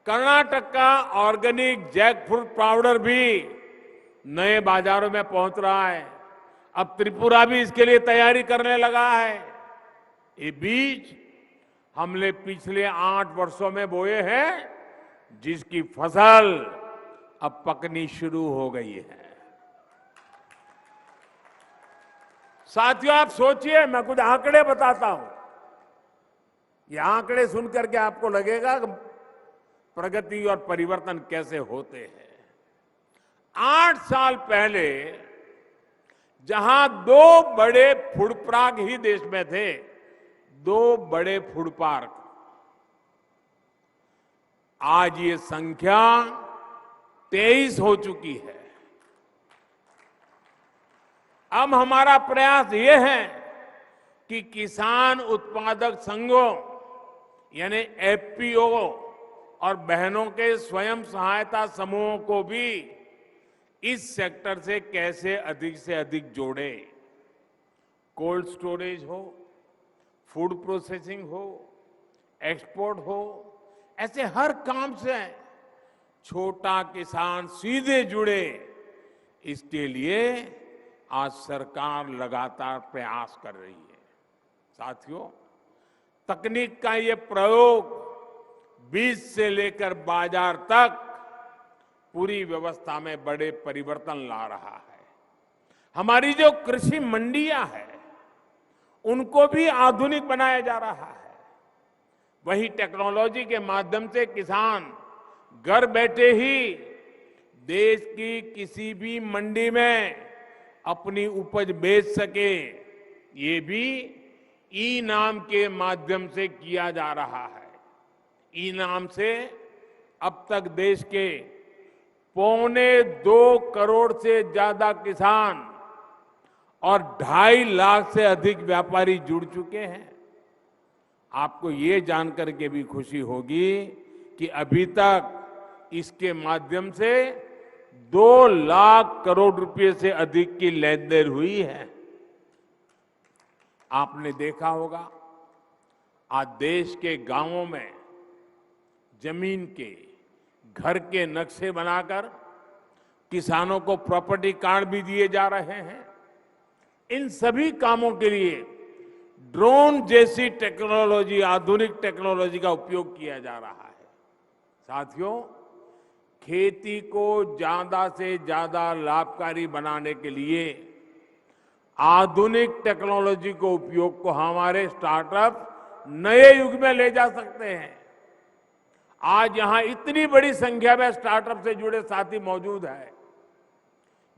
कर्नाटक का ऑर्गेनिक जैकफ्रूट पाउडर भी नए बाजारों में पहुंच रहा है। अब त्रिपुरा भी इसके लिए तैयारी करने लगा है। ये बीज हमने पिछले 8 वर्षों में बोए हैं, जिसकी फसल अब पकनी शुरू हो गई है। साथियों, आप सोचिए, मैं कुछ आंकड़े बताता हूं। ये आंकड़े सुनकर के आपको लगेगा कि प्रगति और परिवर्तन कैसे होते हैं। 8 साल पहले जहां 2 बड़े फूड पार्क ही देश में थे, 2 बड़े फूड पार्क, आज ये संख्या 23 हो चुकी है। अब हमारा प्रयास ये है कि किसान उत्पादक संघों यानी एफपीओ और बहनों के स्वयं सहायता समूहों को भी इस सेक्टर से कैसे अधिक से अधिक जोड़े। कोल्ड स्टोरेज हो, फूड प्रोसेसिंग हो, एक्सपोर्ट हो, ऐसे हर काम से छोटा किसान सीधे जुड़े। इसके लिए आज सरकार लगातार प्रयास कर रही है। साथियों, तकनीक का ये प्रयोग बीज से लेकर बाजार तक पूरी व्यवस्था में बड़े परिवर्तन ला रहा है। हमारी जो कृषि मंडियां हैं, उनको भी आधुनिक बनाया जा रहा है। वही टेक्नोलॉजी के माध्यम से किसान घर बैठे ही देश की किसी भी मंडी में अपनी उपज बेच सके, ये भी ई नाम के माध्यम से किया जा रहा है। ई नाम से अब तक देश के 2.25 करोड़ से ज्यादा किसान और 2.5 लाख से अधिक व्यापारी जुड़ चुके हैं। आपको ये जानकर के भी खुशी होगी कि अभी तक इसके माध्यम से 2 लाख करोड़ रुपए से अधिक की लेन देन हुई है। आपने देखा होगा, आज देश के गांवों में जमीन के, घर के नक्शे बनाकर किसानों को प्रॉपर्टी कार्ड भी दिए जा रहे हैं। इन सभी कामों के लिए ड्रोन जैसी टेक्नोलॉजी, आधुनिक टेक्नोलॉजी का उपयोग किया जा रहा है। साथियों, खेती को ज्यादा से ज्यादा लाभकारी बनाने के लिए आधुनिक टेक्नोलॉजी को उपयोग को हमारे स्टार्टअप नए युग में ले जा सकते हैं। आज यहां इतनी बड़ी संख्या में स्टार्टअप से जुड़े साथी मौजूद हैं।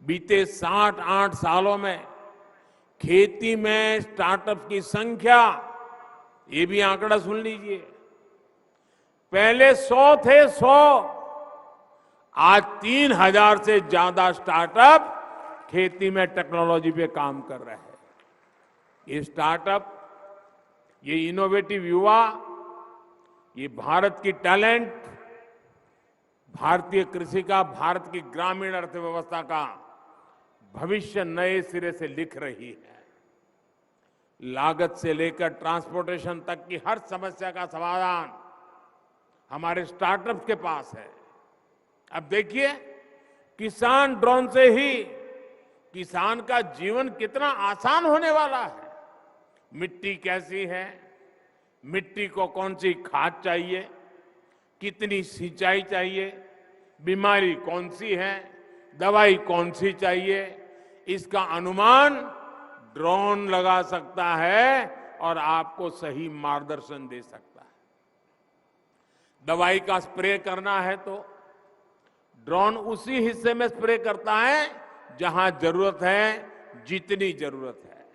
बीते 7-8 सालों में खेती में स्टार्टअप की संख्या, ये भी आंकड़ा सुन लीजिए, पहले 100 थे, 100, आज 3000 से ज्यादा स्टार्टअप खेती में टेक्नोलॉजी पे काम कर रहे हैं। ये स्टार्टअप, ये इनोवेटिव युवा, ये भारत की टैलेंट, भारतीय कृषि का, भारत की ग्रामीण अर्थव्यवस्था का भविष्य नए सिरे से लिख रही है। लागत से लेकर ट्रांसपोर्टेशन तक की हर समस्या का समाधान हमारे स्टार्टअप्स के पास है। अब देखिए, किसान ड्रोन से ही किसान का जीवन कितना आसान होने वाला है। मिट्टी कैसी है, मिट्टी को कौन सी खाद चाहिए, कितनी सिंचाई चाहिए, बीमारी कौन सी है, दवाई कौन सी चाहिए, इसका अनुमान ड्रोन लगा सकता है और आपको सही मार्गदर्शन दे सकता है। दवाई का स्प्रे करना है तो ड्रोन उसी हिस्से में स्प्रे करता है जहां जरूरत है, जितनी जरूरत है।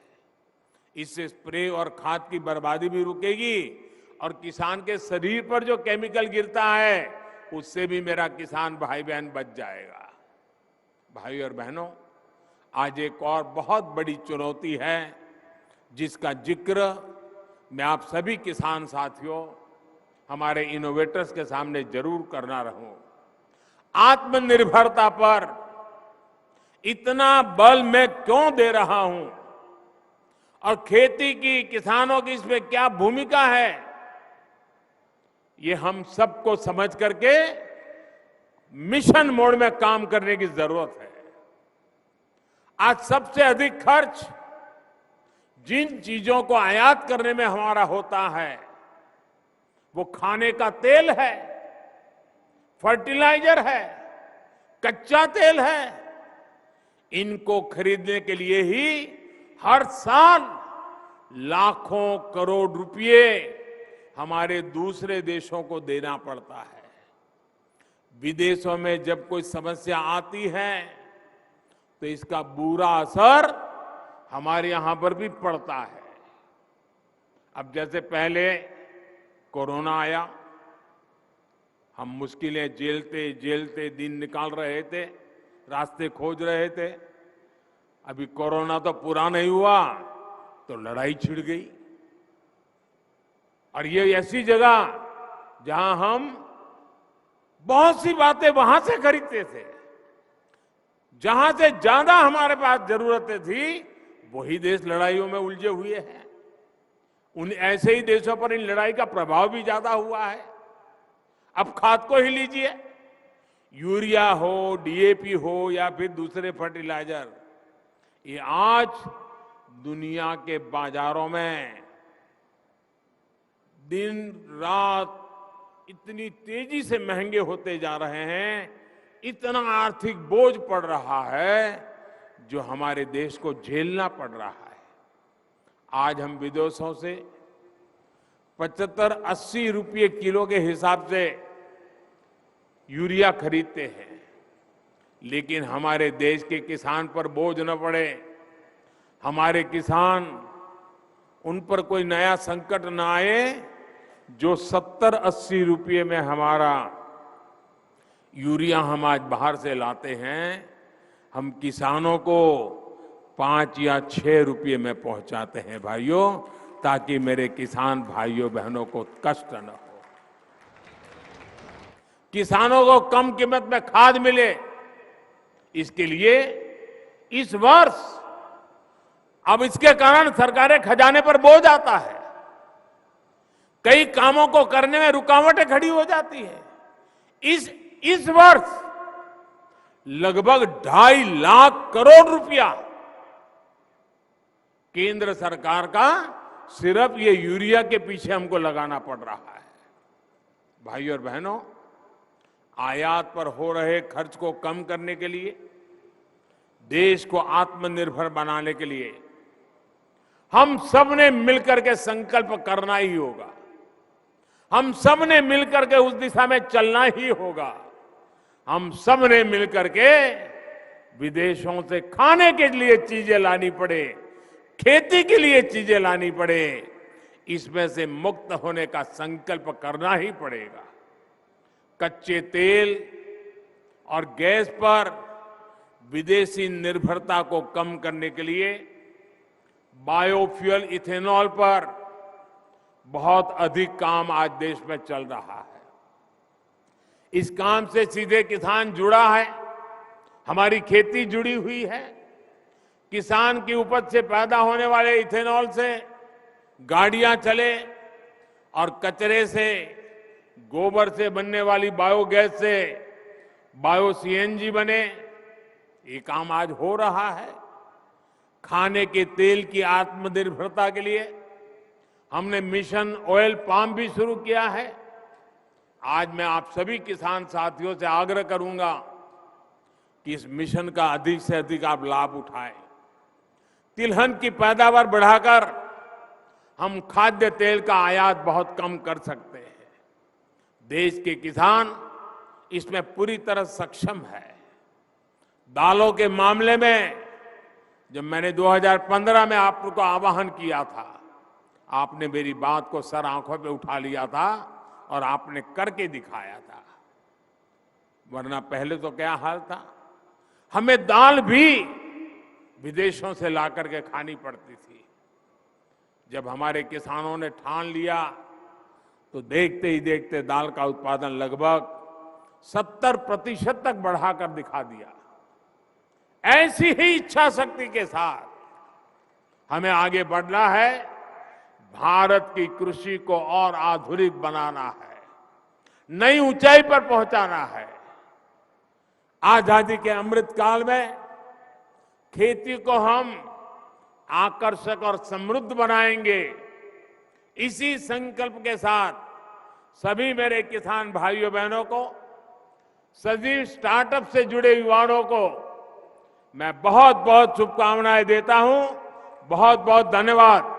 इससे स्प्रे और खाद की बर्बादी भी रुकेगी और किसान के शरीर पर जो केमिकल गिरता है उससे भी मेरा किसान भाई बहन बच जाएगा। भाई और बहनों, आज एक और बहुत बड़ी चुनौती है जिसका जिक्र मैं आप सभी किसान साथियों, हमारे इनोवेटर्स के सामने जरूर करना रहूं। आत्मनिर्भरता पर इतना बल मैं क्यों दे रहा हूं और खेती की, किसानों की इसमें क्या भूमिका है, ये हम सबको समझ करके मिशन मोड में काम करने की जरूरत है। आज सबसे अधिक खर्च जिन चीजों को आयात करने में हमारा होता है वो खाने का तेल है, फर्टिलाइजर है, कच्चा तेल है। इनको खरीदने के लिए ही हर साल लाखों करोड़ रुपए हमारे दूसरे देशों को देना पड़ता है। विदेशों में जब कोई समस्या आती है तो इसका बुरा असर हमारे यहां पर भी पड़ता है। अब जैसे पहले कोरोना आया, हम मुश्किलें झेलते झेलते दिन निकाल रहे थे, रास्ते खोज रहे थे। अभी कोरोना तो पूरा नहीं हुआ तो लड़ाई छिड़ गई। और ये ऐसी जगह जहां हम बहुत सी बातें वहां से खरीदते थे, जहां से ज्यादा हमारे पास जरूरतें थी, वही देश लड़ाइयों में उलझे हुए हैं। उन ऐसे ही देशों पर इन लड़ाई का प्रभाव भी ज्यादा हुआ है। अब खाद को ही लीजिए, यूरिया हो, डीएपी हो या फिर दूसरे फर्टिलाइजर, ये आज दुनिया के बाजारों में दिन रात इतनी तेजी से महंगे होते जा रहे हैं, इतना आर्थिक बोझ पड़ रहा है जो हमारे देश को झेलना पड़ रहा है। आज हम विदेशों से 75-80 रुपये किलो के हिसाब से यूरिया खरीदते हैं, लेकिन हमारे देश के किसान पर बोझ न पड़े, हमारे किसान, उन पर कोई नया संकट न आए। जो 70-80 रुपये में हमारा यूरिया हम आज बाहर से लाते हैं, हम किसानों को 5 या 6 रुपये में पहुंचाते हैं भाइयों, ताकि मेरे किसान भाइयों बहनों को कष्ट न हो, किसानों को कम कीमत में खाद मिले। इसके लिए इस वर्ष अब इसके कारण सरकारी खजाने पर बोझ आता है, कई कामों को करने में रुकावटें खड़ी हो जाती है। इस वर्ष लगभग 2.5 लाख करोड़ रुपया केंद्र सरकार का सिर्फ ये यूरिया के पीछे हमको लगाना पड़ रहा है। भाइयों और बहनों, आयात पर हो रहे खर्च को कम करने के लिए, देश को आत्मनिर्भर बनाने के लिए हम सब ने मिलकर के संकल्प करना ही होगा। हम सब ने मिलकर के उस दिशा में चलना ही होगा। हम सब ने मिलकर के विदेशों से खाने के लिए चीजें लानी पड़े, खेती के लिए चीजें लानी पड़े, इसमें से मुक्त होने का संकल्प करना ही पड़ेगा। कच्चे तेल और गैस पर विदेशी निर्भरता को कम करने के लिए बायोफ्यूल इथेनॉल पर बहुत अधिक काम आज देश में चल रहा है। इस काम से सीधे किसान जुड़ा है, हमारी खेती जुड़ी हुई है। किसान की उपज से पैदा होने वाले इथेनॉल से गाड़ियां चले और कचरे से, गोबर से बनने वाली बायोगैस से बायो सीएनजी बने, ये काम आज हो रहा है। खाने के तेल की आत्मनिर्भरता के लिए हमने मिशन ऑयल पाम भी शुरू किया है। आज मैं आप सभी किसान साथियों से आग्रह करूंगा कि इस मिशन का अधिक से अधिक आप लाभ उठाएं। तिलहन की पैदावार बढ़ाकर हम खाद्य तेल का आयात बहुत कम कर सकते हैं। देश के किसान इसमें पूरी तरह सक्षम है। दालों के मामले में जब मैंने 2015 में आपको आह्वान किया था, आपने मेरी बात को सर आंखों पे उठा लिया था और आपने करके दिखाया था। वरना पहले तो क्या हाल था, हमें दाल भी विदेशों से ला करके खानी पड़ती थी। जब हमारे किसानों ने ठान लिया तो देखते ही देखते दाल का उत्पादन लगभग 70% तक बढ़ाकर दिखा दिया। ऐसी ही इच्छा शक्ति के साथ हमें आगे बढ़ना है। भारत की कृषि को और आधुनिक बनाना है, नई ऊंचाई पर पहुंचाना है। आजादी के अमृत काल में खेती को हम आकर्षक और समृद्ध बनाएंगे। इसी संकल्प के साथ सभी मेरे किसान भाइयों बहनों को, सभी स्टार्टअप से जुड़े युवाओं को मैं बहुत बहुत शुभकामनाएं देता हूं। बहुत बहुत धन्यवाद।